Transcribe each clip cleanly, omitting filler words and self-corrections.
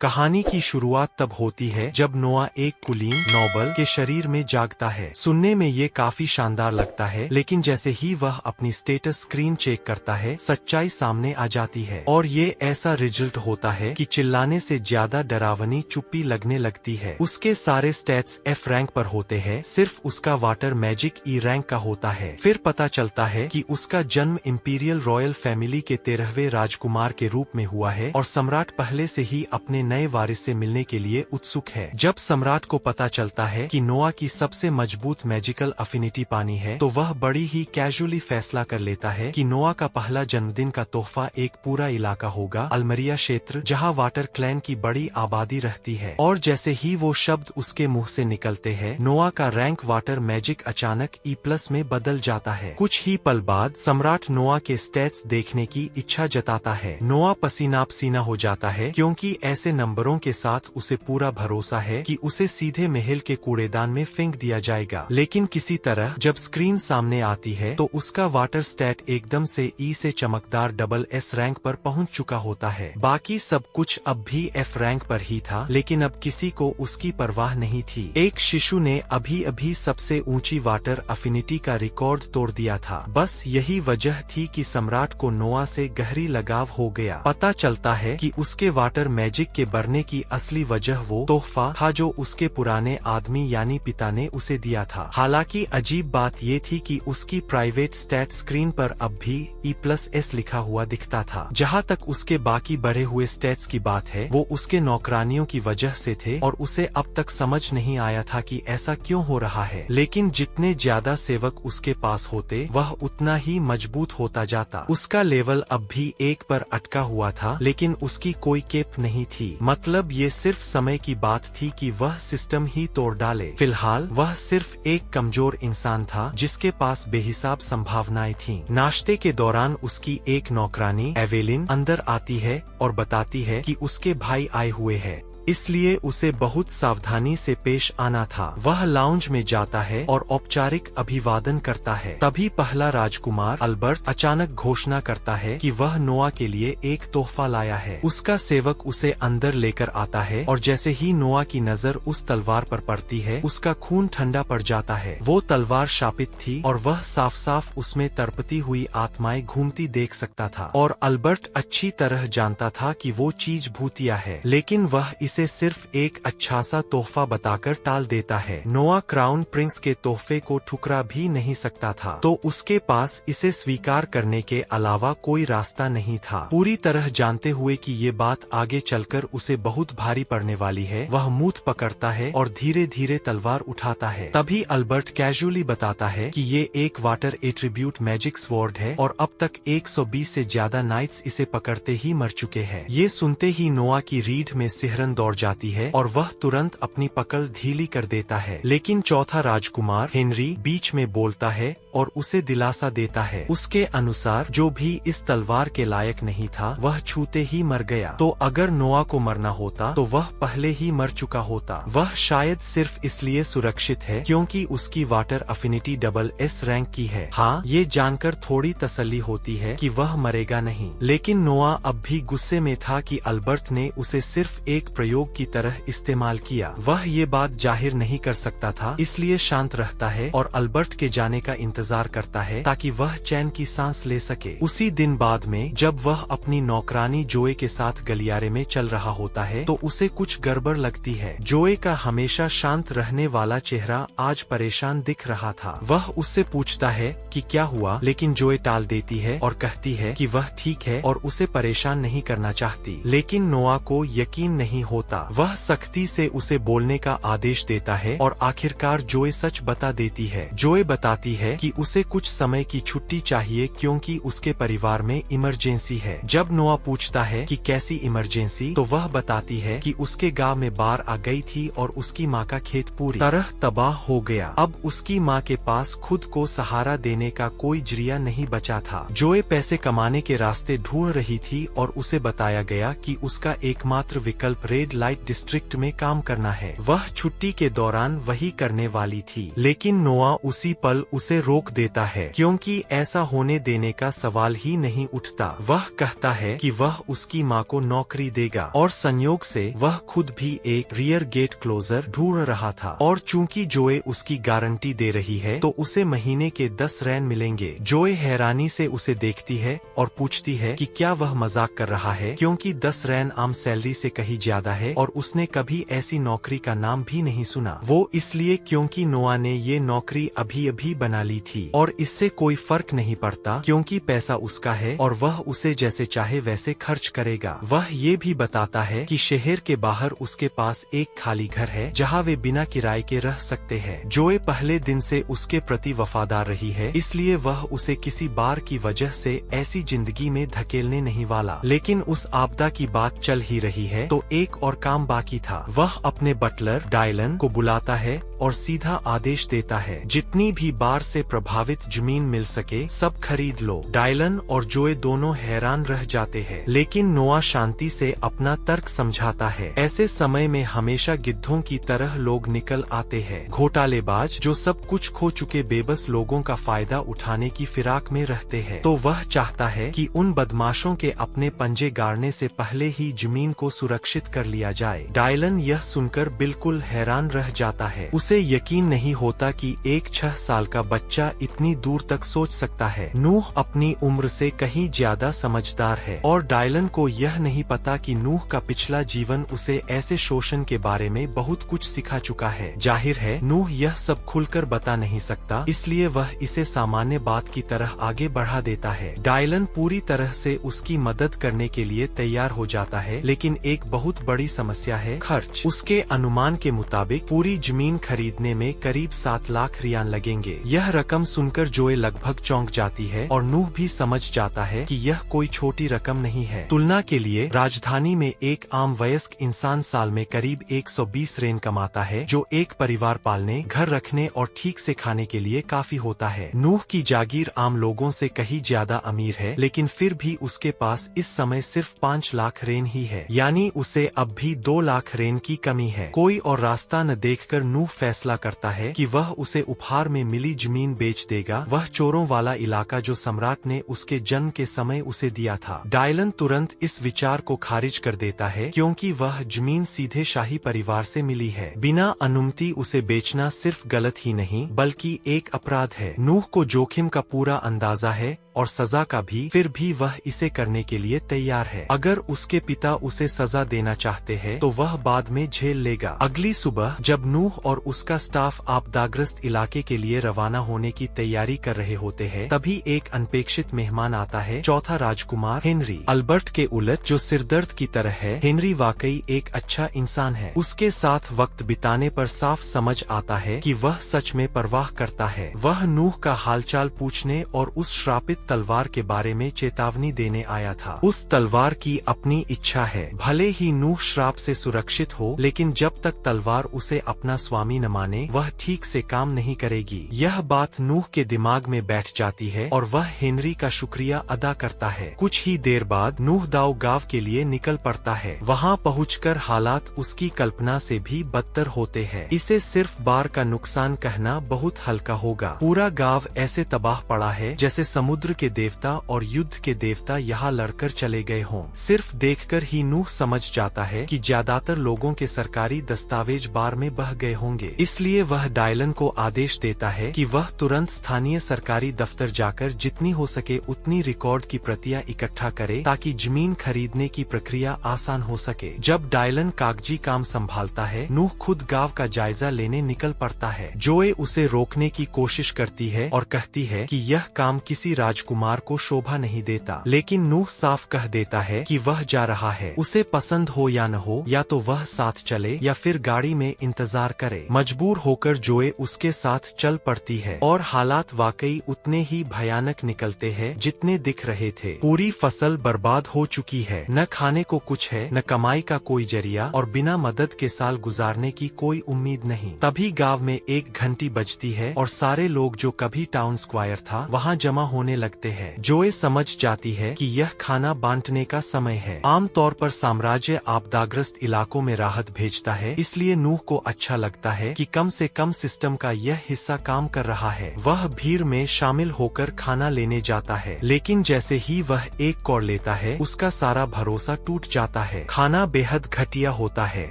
कहानी की शुरुआत तब होती है जब नोआ एक कुलीन नोबल के शरीर में जागता है। सुनने में ये काफी शानदार लगता है, लेकिन जैसे ही वह अपनी स्टेटस स्क्रीन चेक करता है, सच्चाई सामने आ जाती है और ये ऐसा रिजल्ट होता है कि चिल्लाने से ज्यादा डरावनी चुप्पी लगने लगती है। उसके सारे स्टेट्स F रैंक पर होते हैं, सिर्फ उसका वाटर मैजिक E रैंक का होता है। फिर पता चलता है कि उसका जन्म इंपीरियल रॉयल फैमिली के 13वें राजकुमार के रूप में हुआ है और सम्राट पहले से ही अपने नए वारिस से मिलने के लिए उत्सुक है। जब सम्राट को पता चलता है कि नोआ की सबसे मजबूत मैजिकल अफिनिटी पानी है, तो वह बड़ी ही कैजुअली फैसला कर लेता है कि नोआ का पहला जन्मदिन का तोहफा एक पूरा इलाका होगा, अलमरिया क्षेत्र, जहां वाटर क्लैन की बड़ी आबादी रहती है। और जैसे ही वो शब्द उसके मुंह से निकलते हैं, नोआ का रैंक वाटर मैजिक अचानक E+ में बदल जाता है। कुछ ही पल बाद सम्राट नोआ के स्टेट्स देखने की इच्छा जताता है। नोआ पसीना पसीना हो जाता है, क्योंकि ऐसे नंबरों के साथ उसे पूरा भरोसा है कि उसे सीधे महल के कूड़ेदान में फेंक दिया जाएगा। लेकिन किसी तरह जब स्क्रीन सामने आती है तो उसका वाटर स्टैट एकदम से E से चमकदार SS रैंक पर पहुंच चुका होता है। बाकी सब कुछ अब भी F रैंक पर ही था, लेकिन अब किसी को उसकी परवाह नहीं थी। एक शिशु ने अभी अभी सबसे ऊंची वाटर अफिनिटी का रिकॉर्ड तोड़ दिया था। बस यही वजह थी कि सम्राट को नोआ से गहरी लगाव हो गया। पता चलता है कि उसके वाटर मैजिक के बढ़ने की असली वजह वो तोहफा था जो उसके पुराने आदमी यानी पिता ने उसे दिया था। हालांकि अजीब बात ये थी कि उसकी प्राइवेट स्टैट स्क्रीन पर अब भी E+S लिखा हुआ दिखता था। जहां तक उसके बाकी बढ़े हुए स्टैट्स की बात है, वो उसके नौकरानियों की वजह से थे और उसे अब तक समझ नहीं आया था कि ऐसा क्यों हो रहा है। लेकिन जितने ज्यादा सेवक उसके पास होते, वह उतना ही मजबूत होता जाता। उसका लेवल अब भी 1 पर अटका हुआ था, लेकिन उसकी कोई केप नहीं थी। मतलब ये सिर्फ समय की बात थी कि वह सिस्टम ही तोड़ डाले। फिलहाल वह सिर्फ एक कमजोर इंसान था जिसके पास बेहिसाब संभावनाएं थीं। नाश्ते के दौरान उसकी एक नौकरानी एवेलिन अंदर आती है और बताती है कि उसके भाई आए हुए हैं, इसलिए उसे बहुत सावधानी से पेश आना था। वह लाउंज में जाता है और औपचारिक अभिवादन करता है। तभी पहला राजकुमार अल्बर्ट अचानक घोषणा करता है कि वह नोआ के लिए एक तोहफा लाया है। उसका सेवक उसे अंदर लेकर आता है और जैसे ही नोआ की नजर उस तलवार पर पड़ती है, उसका खून ठंडा पड़ जाता है। वो तलवार शापित थी और वह साफ साफ उसमें तड़पती हुई आत्माएं घूमती देख सकता था। और अल्बर्ट अच्छी तरह जानता था कि वो चीज भूतिया है, लेकिन वह इसे सिर्फ एक अच्छा सा तोहफा बताकर टाल देता है। नोआ क्राउन प्रिंस के तोहफे को ठुकरा भी नहीं सकता था, तो उसके पास इसे स्वीकार करने के अलावा कोई रास्ता नहीं था। पूरी तरह जानते हुए कि ये बात आगे चलकर उसे बहुत भारी पड़ने वाली है, वह मूठ पकड़ता है और धीरे धीरे तलवार उठाता है। तभी अल्बर्ट कैजुअली बताता है कि ये एक वाटर एट्रीब्यूट मैजिक स्वॉर्ड है और अब तक 120 से ज्यादा नाइट्स इसे पकड़ते ही मर चुके हैं। ये सुनते ही नोआ की रीढ़ में सिहरन दौड़ जाती है और वह तुरंत अपनी पकड़ ढीली कर देता है। लेकिन चौथा राजकुमार हेनरी बीच में बोलता है और उसे दिलासा देता है। उसके अनुसार जो भी इस तलवार के लायक नहीं था, वह छूते ही मर गया। तो अगर नोआ को मरना होता तो वह पहले ही मर चुका होता। वह शायद सिर्फ इसलिए सुरक्षित है क्योंकि उसकी वाटर अफिनिटी SS रैंक की है। हाँ, ये जानकर थोड़ी तसल्ली होती है कि वह मरेगा नहीं। लेकिन नोआ अब भी गुस्से में था कि अल्बर्ट ने उसे सिर्फ एक प्रयोग की तरह इस्तेमाल किया। वह ये बात जाहिर नहीं कर सकता था, इसलिए शांत रहता है और अल्बर्ट के जाने का इंतजार करता है ताकि वह चैन की सांस ले सके। उसी दिन बाद में जब वह अपनी नौकरानी जोए के साथ गलियारे में चल रहा होता है, तो उसे कुछ गड़बड़ लगती है। जोए का हमेशा शांत रहने वाला चेहरा आज परेशान दिख रहा था। वह उससे पूछता है कि क्या हुआ, लेकिन जोए टाल देती है और कहती है कि वह ठीक है और उसे परेशान नहीं करना चाहती। लेकिन नोआ को यकीन नहीं होता। वह सख्ती से उसे बोलने का आदेश देता है और आखिरकार जोए सच बता देती है। जोए बताती है कि उसे कुछ समय की छुट्टी चाहिए क्योंकि उसके परिवार में इमरजेंसी है। जब नोआ पूछता है कि कैसी इमरजेंसी, तो वह बताती है कि उसके गांव में बाढ़ आ गई थी और उसकी माँ का खेत पूरी तरह तबाह हो गया। अब उसकी माँ के पास खुद को सहारा देने का कोई जरिया नहीं बचा था। जोए पैसे कमाने के रास्ते ढूंढ रही थी और उसे बताया गया कि उसका एकमात्र विकल्प रेड रेड लाइट डिस्ट्रिक्ट में काम करना है। वह छुट्टी के दौरान वही करने वाली थी, लेकिन नोआ उसी पल उसे रोक देता है क्योंकि ऐसा होने देने का सवाल ही नहीं उठता। वह कहता है कि वह उसकी माँ को नौकरी देगा और संयोग से वह खुद भी एक रियर गेट क्लोजर ढूंढ रहा था और चूंकि जोए उसकी गारंटी दे रही है तो उसे महीने के 10 रैन मिलेंगे। जोए हैरानी से उसे देखती है और पूछती है कि क्या वह मजाक कर रहा है क्योंकि 10 रैन आम सैलरी से कहीं ज्यादा है और उसने कभी ऐसी नौकरी का नाम भी नहीं सुना। वो इसलिए क्योंकि नोआ ने ये नौकरी अभी अभी बना ली थी और इससे कोई फर्क नहीं पड़ता क्योंकि पैसा उसका है और वह उसे जैसे चाहे वैसे खर्च करेगा। वह ये भी बताता है कि शहर के बाहर उसके पास एक खाली घर है जहाँ वे बिना किराए के रह सकते हैं। जोए पहले दिन से उसके प्रति वफादार रही है, इसलिए वह उसे किसी बार की वजह से ऐसी जिंदगी में धकेलने नहीं वाला। लेकिन उस आपदा की बात चल ही रही है तो एक और काम बाकी था। वह अपने बटलर डायलन को बुलाता है और सीधा आदेश देता है, जितनी भी बाढ़ से प्रभावित जमीन मिल सके सब खरीद लो। डायलन और जोए दोनों हैरान रह जाते हैं, लेकिन नोआ शांति से अपना तर्क समझाता है। ऐसे समय में हमेशा गिद्धों की तरह लोग निकल आते हैं, घोटालेबाज जो सब कुछ खो चुके बेबस लोगों का फायदा उठाने की फिराक में रहते हैं। तो वह चाहता है कि उन बदमाशों के अपने पंजे गाड़ने से पहले ही जमीन को सुरक्षित कर लिया जाए। डायलन यह सुनकर बिल्कुल हैरान रह जाता है। उसे यकीन नहीं होता कि एक 6 साल का बच्चा इतनी दूर तक सोच सकता है। नूह अपनी उम्र से कहीं ज्यादा समझदार है और डायलन को यह नहीं पता कि नूह का पिछला जीवन उसे ऐसे शोषण के बारे में बहुत कुछ सिखा चुका है। जाहिर है नूह यह सब खुलकर बता नहीं सकता, इसलिए वह इसे सामान्य बात की तरह आगे बढ़ा देता है। डायलन पूरी तरह से उसकी मदद करने के लिए तैयार हो जाता है, लेकिन एक बहुत बड़ी समस्या है खर्च। उसके अनुमान के मुताबिक पूरी जमीन खरीदने में करीब 7 लाख रियान लगेंगे। यह रकम सुनकर जोए लगभग चौंक जाती है और नूह भी समझ जाता है कि यह कोई छोटी रकम नहीं है। तुलना के लिए राजधानी में एक आम वयस्क इंसान साल में करीब 120 रेन कमाता है, जो एक परिवार पालने, घर रखने और ठीक से खाने के लिए काफी होता है। नूह की जागीर आम लोगों से कहीं ज्यादा अमीर है, लेकिन फिर भी उसके पास इस समय सिर्फ 5 लाख रेन ही है, यानी उसे अब भी 2 लाख रेन की कमी है। कोई और रास्ता न देखकर नूह फैसला करता है कि वह उसे उपहार में मिली जमीन बेच देगा, वह चोरों वाला इलाका जो सम्राट ने उसके जन्म के समय उसे दिया था। डायलन तुरंत इस विचार को खारिज कर देता है क्योंकि वह जमीन सीधे शाही परिवार से मिली है। बिना अनुमति उसे बेचना सिर्फ गलत ही नहीं बल्कि एक अपराध है। नूह को जोखिम का पूरा अंदाजा है और सजा का भी, फिर भी वह इसे करने के लिए तैयार है। अगर उसके पिता उसे सजा देना चाहते हैं तो वह बाद में झेल लेगा। अगली सुबह जब नूह और उसका स्टाफ आपदाग्रस्त इलाके के लिए रवाना होने की तैयारी कर रहे होते हैं, तभी एक अनपेक्षित मेहमान आता है, चौथा राजकुमार हेनरी। अल्बर्ट के उलट जो सिरदर्द की तरह है, हेनरी वाकई एक अच्छा इंसान है। उसके साथ वक्त बिताने पर साफ समझ आता है कि वह सच में परवाह करता है। वह नूह का हालचाल पूछने और उस श्रापित तलवार के बारे में चेतावनी देने आया था। उस तलवार की अपनी इच्छा है, भले ही नूह श्राप से सुरक्षित हो, लेकिन जब तक तलवार उसे अपना स्वामी न माने वह ठीक से काम नहीं करेगी। यह बात नूह के दिमाग में बैठ जाती है और वह हेनरी का शुक्रिया अदा करता है। कुछ ही देर बाद नूह दाऊ गांव के लिए निकल पड़ता है। वहां पहुंचकर हालात उसकी कल्पना से भी बदतर होते हैं। इसे सिर्फ बाढ़ का नुकसान कहना बहुत हल्का होगा। पूरा गांव ऐसे तबाह पड़ा है जैसे समुद्र के देवता और युद्ध के देवता यहाँ लड़कर चले गए हों। सिर्फ देखकर ही नूह समझ जाता है कि ज्यादातर लोगों के सरकारी दस्तावेज बाढ़ में बह गए होंगे। इसलिए वह डायलन को आदेश देता है कि वह तुरंत स्थानीय सरकारी दफ्तर जाकर जितनी हो सके उतनी रिकॉर्ड की प्रतियां इकट्ठा करे ताकि जमीन खरीदने की प्रक्रिया आसान हो सके। जब डायलन कागजी काम संभालता है, नूह खुद गांव का जायजा लेने निकल पड़ता है। जोए उसे रोकने की कोशिश करती है और कहती है कि यह काम किसी राजकुमार को शोभा नहीं देता, लेकिन नूह साफ कह देता है कि वह जा रहा है। उसे पसंद हो या न हो, या तो वह साथ चले या फिर गाड़ी में इंतजार करे। मजबूर होकर जोए उसके साथ चल पड़ती है और हालात वाकई उतने ही भयानक निकलते हैं जितने दिख रहे थे। पूरी फसल बर्बाद हो चुकी है, न खाने को कुछ है, न कमाई का कोई जरिया और बिना मदद के साल गुजारने की कोई उम्मीद नहीं। तभी गांव में एक घंटी बजती है और सारे लोग जो कभी टाउन स्क्वायर था वहां जमा होने लगते लगते हैं। जोए समझ जाती है कि यह खाना बांटने का समय है। आमतौर पर साम्राज्य आपदाग्रस्त इलाकों में राहत भेजता है, इसलिए नूह को अच्छा लगता है कि कम से कम सिस्टम का यह हिस्सा काम कर रहा है। वह भीड़ में शामिल होकर खाना लेने जाता है, लेकिन जैसे ही वह एक कौर लेता है उसका सारा भरोसा टूट जाता है। खाना बेहद घटिया होता है।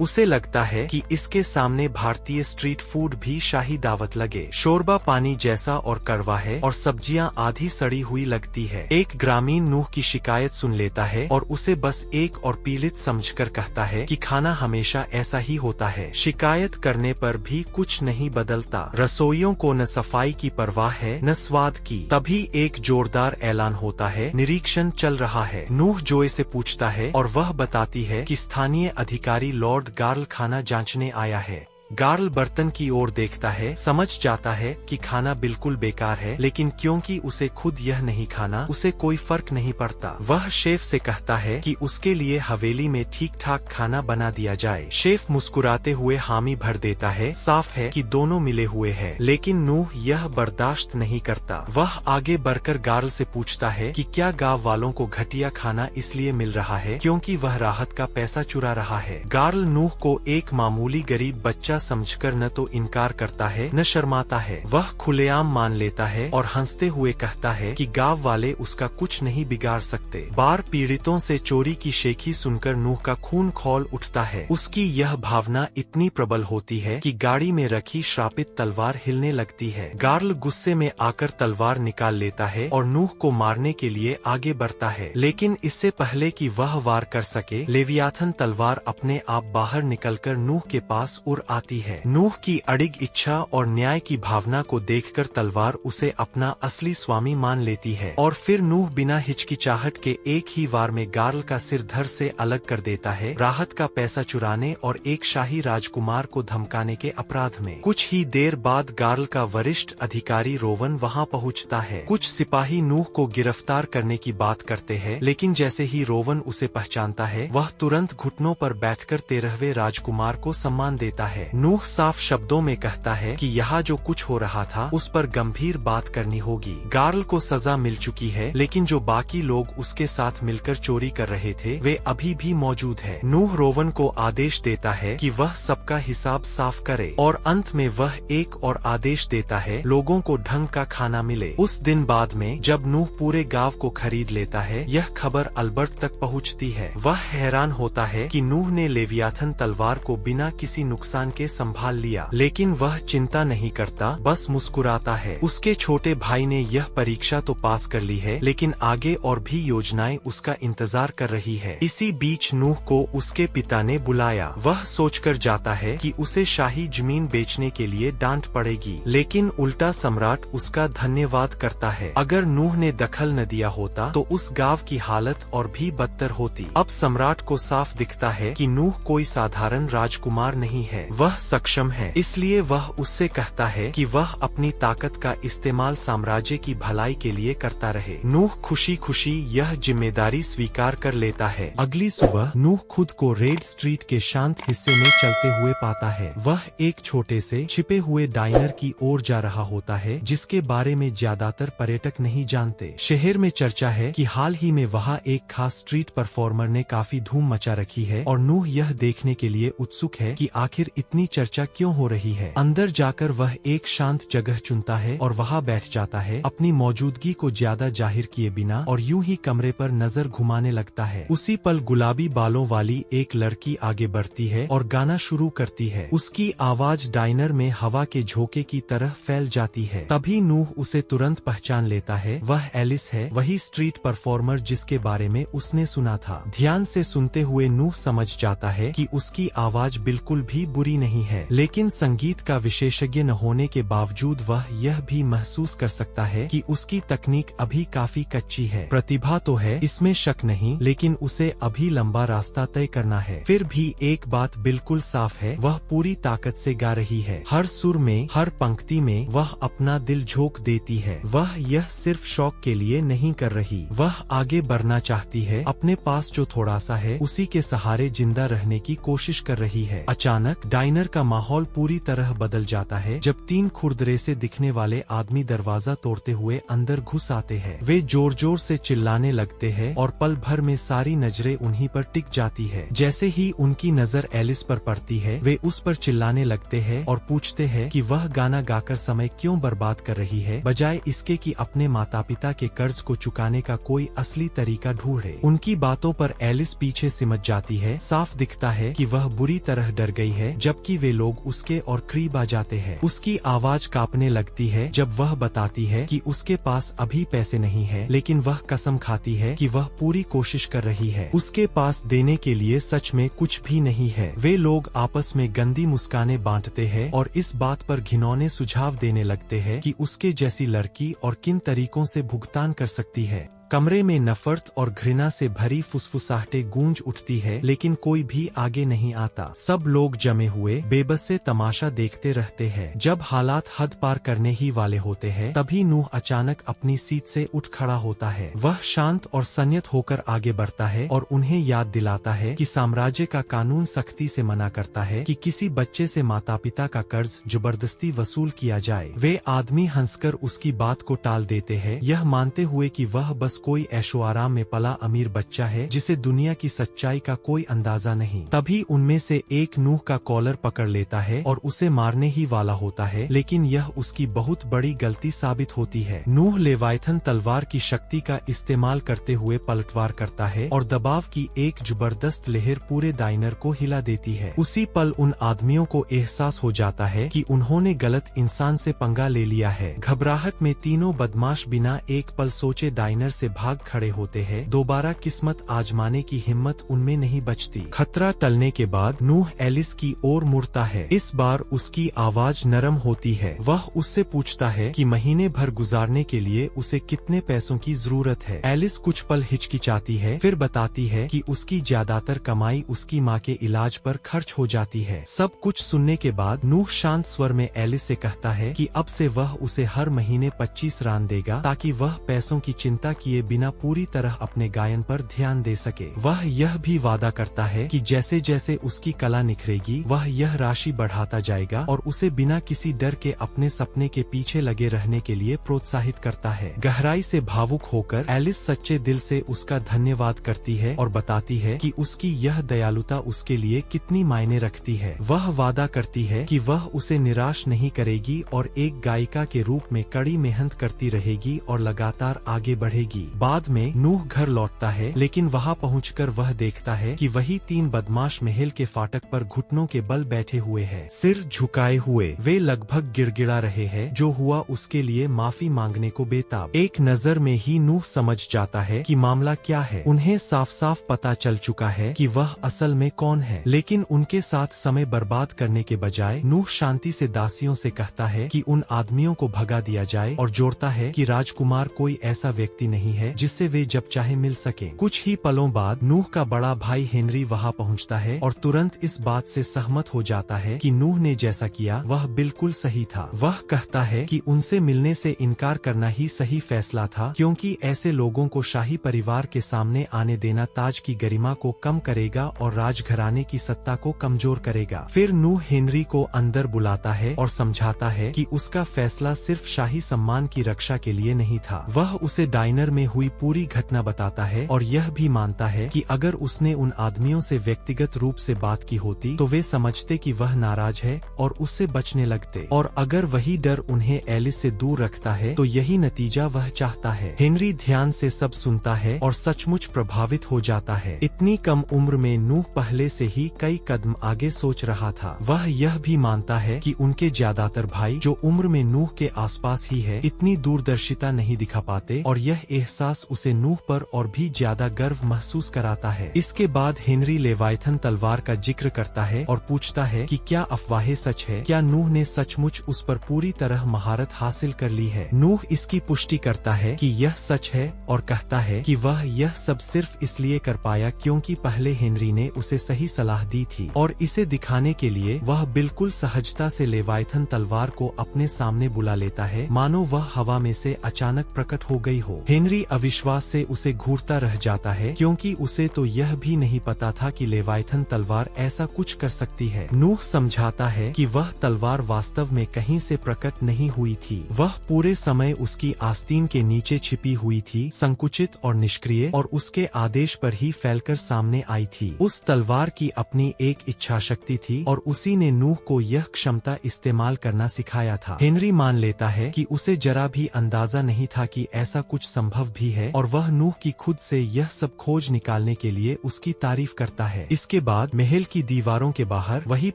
उसे लगता है कि इसके सामने भारतीय स्ट्रीट फूड भी शाही दावत लगे। शोरबा पानी जैसा और कड़वा है और सब्जियां आधी सड़ी हुई लगती है। एक ग्रामीण नूह की शिकायत सुन लेता है और उसे बस एक और पीड़ित समझकर कहता है कि खाना हमेशा ऐसा ही होता है। शिकायत करने पर भी कुछ नहीं बदलता। रसोइयों को न सफाई की परवाह है न स्वाद की। तभी एक जोरदार ऐलान होता है, निरीक्षण चल रहा है। नूह जोए से पूछता है और वह बताती है कि स्थानीय अधिकारी लॉर्ड गार्ल खाना जांचने आया है। गार्ल बर्तन की ओर देखता है, समझ जाता है कि खाना बिल्कुल बेकार है, लेकिन क्योंकि उसे खुद यह नहीं खाना, उसे कोई फर्क नहीं पड़ता। वह शेफ से कहता है कि उसके लिए हवेली में ठीक ठाक खाना बना दिया जाए। शेफ मुस्कुराते हुए हामी भर देता है। साफ है कि दोनों मिले हुए हैं, लेकिन नूह यह बर्दाश्त नहीं करता। वह आगे बढ़कर गार्ल से पूछता है कि क्या गांव वालों को घटिया खाना इसलिए मिल रहा है क्योंकि वह राहत का पैसा चुरा रहा है। गार्ल नूह को एक मामूली गरीब बच्चा समझकर न तो इनकार करता है न शर्माता है। वह खुलेआम मान लेता है और हंसते हुए कहता है कि गांव वाले उसका कुछ नहीं बिगाड़ सकते। बार पीड़ितों से चोरी की शेखी सुनकर नूह का खून खौल उठता है। उसकी यह भावना इतनी प्रबल होती है कि गाड़ी में रखी श्रापित तलवार हिलने लगती है। गार्ल गुस्से में आकर तलवार निकाल लेता है और नूह को मारने के लिए आगे बढ़ता है, लेकिन इससे पहले कि वह वार कर सके, लेवियाथन तलवार अपने आप बाहर निकलकर नूह के पास उड़ आती है। नूह की अडिग इच्छा और न्याय की भावना को देखकर तलवार उसे अपना असली स्वामी मान लेती है और फिर नूह बिना हिचकिचाहट के एक ही वार में गार्ल का सिर धड़ से अलग कर देता है, राहत का पैसा चुराने और एक शाही राजकुमार को धमकाने के अपराध में। कुछ ही देर बाद गार्ल का वरिष्ठ अधिकारी रोवन वहां पहुंचता है। कुछ सिपाही नूह को गिरफ्तार करने की बात करते हैं, लेकिन जैसे ही रोवन उसे पहचानता है वह तुरंत घुटनों पर बैठकर 13वें राजकुमार को सम्मान देता है। नूह साफ शब्दों में कहता है कि यहाँ जो कुछ हो रहा था उस पर गंभीर बात करनी होगी। गार्ल को सजा मिल चुकी है, लेकिन जो बाकी लोग उसके साथ मिलकर चोरी कर रहे थे वे अभी भी मौजूद है। नूह रोवन को आदेश देता है कि वह सबका हिसाब साफ करे और अंत में वह एक और आदेश देता है, लोगों को ढंग का खाना मिले। उस दिन बाद में जब नूह पूरे गांव को खरीद लेता है, यह खबर अल्बर्ट तक पहुँचती है। वह हैरान होता है कि नूह ने लेवियाथन तलवार को बिना किसी नुकसान के संभाल लिया, लेकिन वह चिंता नहीं करता, बस मुस्कुराता है। उसके छोटे भाई ने यह परीक्षा तो पास कर ली है, लेकिन आगे और भी योजनाएं उसका इंतजार कर रही है। इसी बीच नूह को उसके पिता ने बुलाया। वह सोचकर जाता है कि उसे शाही जमीन बेचने के लिए डांट पड़ेगी, लेकिन उल्टा सम्राट उसका धन्यवाद करता है। अगर नूह ने दखल न दिया होता तो उस गांव की हालत और भी बदतर होती। अब सम्राट को साफ दिखता है कि नूह कोई साधारण राजकुमार नहीं है, वह सक्षम है। इसलिए वह उससे कहता है कि वह अपनी ताकत का इस्तेमाल साम्राज्य की भलाई के लिए करता रहे। नूह खुशी खुशी यह जिम्मेदारी स्वीकार कर लेता है। अगली सुबह नूह खुद को रेड स्ट्रीट के शांत हिस्से में चलते हुए पाता है। वह एक छोटे से छिपे हुए डाइनर की ओर जा रहा होता है, जिसके बारे में ज्यादातर पर्यटक नहीं जानते। शहर में चर्चा है कि हाल ही में वहाँ एक खास स्ट्रीट परफॉर्मर ने काफी धूम मचा रखी है और नूह यह देखने के लिए उत्सुक है कि आखिर इतनी चर्चा क्यों हो रही है। अंदर जाकर वह एक शांत जगह चुनता है और वहां बैठ जाता है, अपनी मौजूदगी को ज्यादा जाहिर किए बिना, और यूं ही कमरे पर नजर घुमाने लगता है। उसी पल गुलाबी बालों वाली एक लड़की आगे बढ़ती है और गाना शुरू करती है। उसकी आवाज डाइनर में हवा के झोंके की तरह फैल जाती है। तभी नूह उसे तुरंत पहचान लेता है। वह एलिस है, वही स्ट्रीट परफॉर्मर जिसके बारे में उसने सुना था। ध्यान से सुनते हुए नूह समझ जाता है कि उसकी आवाज बिल्कुल भी बुरी नहीं है, लेकिन संगीत का विशेषज्ञ न होने के बावजूद वह यह भी महसूस कर सकता है कि उसकी तकनीक अभी काफी कच्ची है। प्रतिभा तो है, इसमें शक नहीं, लेकिन उसे अभी लंबा रास्ता तय करना है। फिर भी एक बात बिल्कुल साफ है, वह पूरी ताकत से गा रही है। हर सुर में, हर पंक्ति में वह अपना दिल झोंक देती है। वह यह सिर्फ शौक के लिए नहीं कर रही, वह आगे बढ़ना चाहती है। अपने पास जो थोड़ा सा है उसी के सहारे जिंदा रहने की कोशिश कर रही है। अचानक डाइनर डायनर का माहौल पूरी तरह बदल जाता है जब 3 खुरदरे से दिखने वाले आदमी दरवाजा तोड़ते हुए अंदर घुस आते हैं। वे जोर जोर से चिल्लाने लगते हैं और पल भर में सारी नजरें उन्हीं पर टिक जाती है। जैसे ही उनकी नजर एलिस पर पड़ती है वे उस पर चिल्लाने लगते हैं और पूछते हैं कि वह गाना गाकर समय क्यों बर्बाद कर रही है, बजाय इसके कि अपने माता पिता के कर्ज को चुकाने का कोई असली तरीका ढूंढे। उनकी बातों पर एलिस पीछे सिमट जाती है। साफ दिखता है कि वह बुरी तरह डर गई है, जबकि वे लोग उसके और करीब आ जाते हैं। उसकी आवाज कांपने लगती है जब वह बताती है कि उसके पास अभी पैसे नहीं है, लेकिन वह कसम खाती है कि वह पूरी कोशिश कर रही है। उसके पास देने के लिए सच में कुछ भी नहीं है। वे लोग आपस में गंदी मुस्कानें बांटते हैं और इस बात पर घिनौने सुझाव देने लगते हैं कि उसके जैसी लड़की और किन तरीकों से भुगतान कर सकती है। कमरे में नफरत और घृणा से भरी फुसफुसाहटें गूंज उठती है, लेकिन कोई भी आगे नहीं आता। सब लोग जमे हुए बेबस से तमाशा देखते रहते हैं। जब हालात हद पार करने ही वाले होते हैं, तभी नूह अचानक अपनी सीट से उठ खड़ा होता है। वह शांत और संयत होकर आगे बढ़ता है और उन्हें याद दिलाता है कि साम्राज्य का कानून सख्ती से मना करता है कि किसी बच्चे से माता पिता का कर्ज जबरदस्ती वसूल किया जाए। वे आदमी हंसकर उसकी बात को टाल देते हैं, यह मानते हुए कि वह बस कोई ऐशो आराम में पला अमीर बच्चा है जिसे दुनिया की सच्चाई का कोई अंदाजा नहीं। तभी उनमें से एक नूह का कॉलर पकड़ लेता है और उसे मारने ही वाला होता है, लेकिन यह उसकी बहुत बड़ी गलती साबित होती है। नूह लेवायथन तलवार की शक्ति का इस्तेमाल करते हुए पलटवार करता है और दबाव की एक जबरदस्त लहर पूरे डायनर को हिला देती है। उसी पल उन आदमियों को एहसास हो जाता है कि उन्होंने गलत इंसान से पंगा ले लिया है। घबराहट में तीनों बदमाश बिना एक पल सोचे डायनर से भाग खड़े होते हैं। दोबारा किस्मत आजमाने की हिम्मत उनमें नहीं बचती। खतरा टलने के बाद नूह एलिस की ओर मुड़ता है। इस बार उसकी आवाज नरम होती है। वह उससे पूछता है कि महीने भर गुजारने के लिए उसे कितने पैसों की जरूरत है। एलिस कुछ पल हिचकिचाती है, फिर बताती है कि उसकी ज्यादातर कमाई उसकी माँ के इलाज पर खर्च हो जाती है। सब कुछ सुनने के बाद नूह शांत स्वर में एलिस से कहता है कि अब से वह उसे हर महीने 25 रान देगा, ताकि वह पैसों की चिंता किए बिना पूरी तरह अपने गायन पर ध्यान दे सके। वह यह भी वादा करता है कि जैसे जैसे उसकी कला निखरेगी वह यह राशि बढ़ाता जाएगा और उसे बिना किसी डर के अपने सपने के पीछे लगे रहने के लिए प्रोत्साहित करता है। गहराई से भावुक होकर एलिस सच्चे दिल से उसका धन्यवाद करती है और बताती है कि उसकी यह दयालुता उसके लिए कितनी मायने रखती है। वह वादा करती है कि वह उसे निराश नहीं करेगी और एक गायिका के रूप में कड़ी मेहनत करती रहेगी और लगातार आगे बढ़ेगी। बाद में नूह घर लौटता है, लेकिन वहां पहुंचकर वह देखता है कि वही 3 बदमाश महल के फाटक पर घुटनों के बल बैठे हुए हैं, सिर झुकाए हुए। वे लगभग गिड़गिड़ा रहे हैं। जो हुआ उसके लिए माफी मांगने को बेताब। एक नजर में ही नूह समझ जाता है कि मामला क्या है। उन्हें साफ साफ पता चल चुका है कि वह असल में कौन है, लेकिन उनके साथ समय बर्बाद करने के बजाय नूह शांति से दासियों से कहता है कि उन आदमियों को भगा दिया जाए और जोड़ता है कि राजकुमार कोई ऐसा व्यक्ति नहीं है जिससे वे जब चाहे मिल सके। कुछ ही पलों बाद नूह का बड़ा भाई हेनरी वहां पहुंचता है और तुरंत इस बात से सहमत हो जाता है कि नूह ने जैसा किया वह बिल्कुल सही था। वह कहता है कि उनसे मिलने से इनकार करना ही सही फैसला था, क्योंकि ऐसे लोगों को शाही परिवार के सामने आने देना ताज की गरिमा को कम करेगा और राजघराने की सत्ता को कमजोर करेगा। फिर नूह हेनरी को अंदर बुलाता है और समझाता है कि उसका फैसला सिर्फ शाही सम्मान की रक्षा के लिए नहीं था। वह उसे डायनर में हुई पूरी घटना बताता है और यह भी मानता है कि अगर उसने उन आदमियों से व्यक्तिगत रूप से बात की होती तो वे समझते कि वह नाराज है और उससे बचने लगते, और अगर वही डर उन्हें एलिस से दूर रखता है तो यही नतीजा वह चाहता है। हेनरी ध्यान से सब सुनता है और सचमुच प्रभावित हो जाता है। इतनी कम उम्र में नूह पहले से ही कई कदम आगे सोच रहा था। वह यह भी मानता है कि उनके ज्यादातर भाई जो उम्र में नूह के आसपास ही है इतनी दूरदर्शिता नहीं दिखा पाते, और यह एहसास उसे नूह पर और भी ज्यादा गर्व महसूस कराता है। इसके बाद हेनरी लेवायथन तलवार का जिक्र करता है और पूछता है कि क्या अफवाहें सच है, क्या नूह ने सचमुच उस पर पूरी तरह महारत हासिल कर ली है। नूह इसकी पुष्टि करता है कि यह सच है और कहता है कि वह यह सब सिर्फ इसलिए कर पाया क्योंकि पहले हेनरी ने उसे सही सलाह दी थी, और इसे दिखाने के लिए वह बिल्कुल सहजता से लेवायथन तलवार को अपने सामने बुला लेता है, मानो वह हवा में से अचानक प्रकट हो गई हो। हेनरी हेनरी अविश्वास से उसे घूरता रह जाता है, क्योंकि उसे तो यह भी नहीं पता था कि लेवाइथन तलवार ऐसा कुछ कर सकती है। नूह समझाता है कि वह तलवार वास्तव में कहीं से प्रकट नहीं हुई थी, वह पूरे समय उसकी आस्तीन के नीचे छिपी हुई थी, संकुचित और निष्क्रिय, और उसके आदेश पर ही फैलकर सामने आई थी। उस तलवार की अपनी एक इच्छा शक्ति थी और उसी ने नूह को यह क्षमता इस्तेमाल करना सिखाया था। हेनरी मान लेता है कि उसे जरा भी अंदाजा नहीं था कि ऐसा कुछ संभव भी है, और वह नूह की खुद से यह सब खोज निकालने के लिए उसकी तारीफ करता है। इसके बाद महल की दीवारों के बाहर वही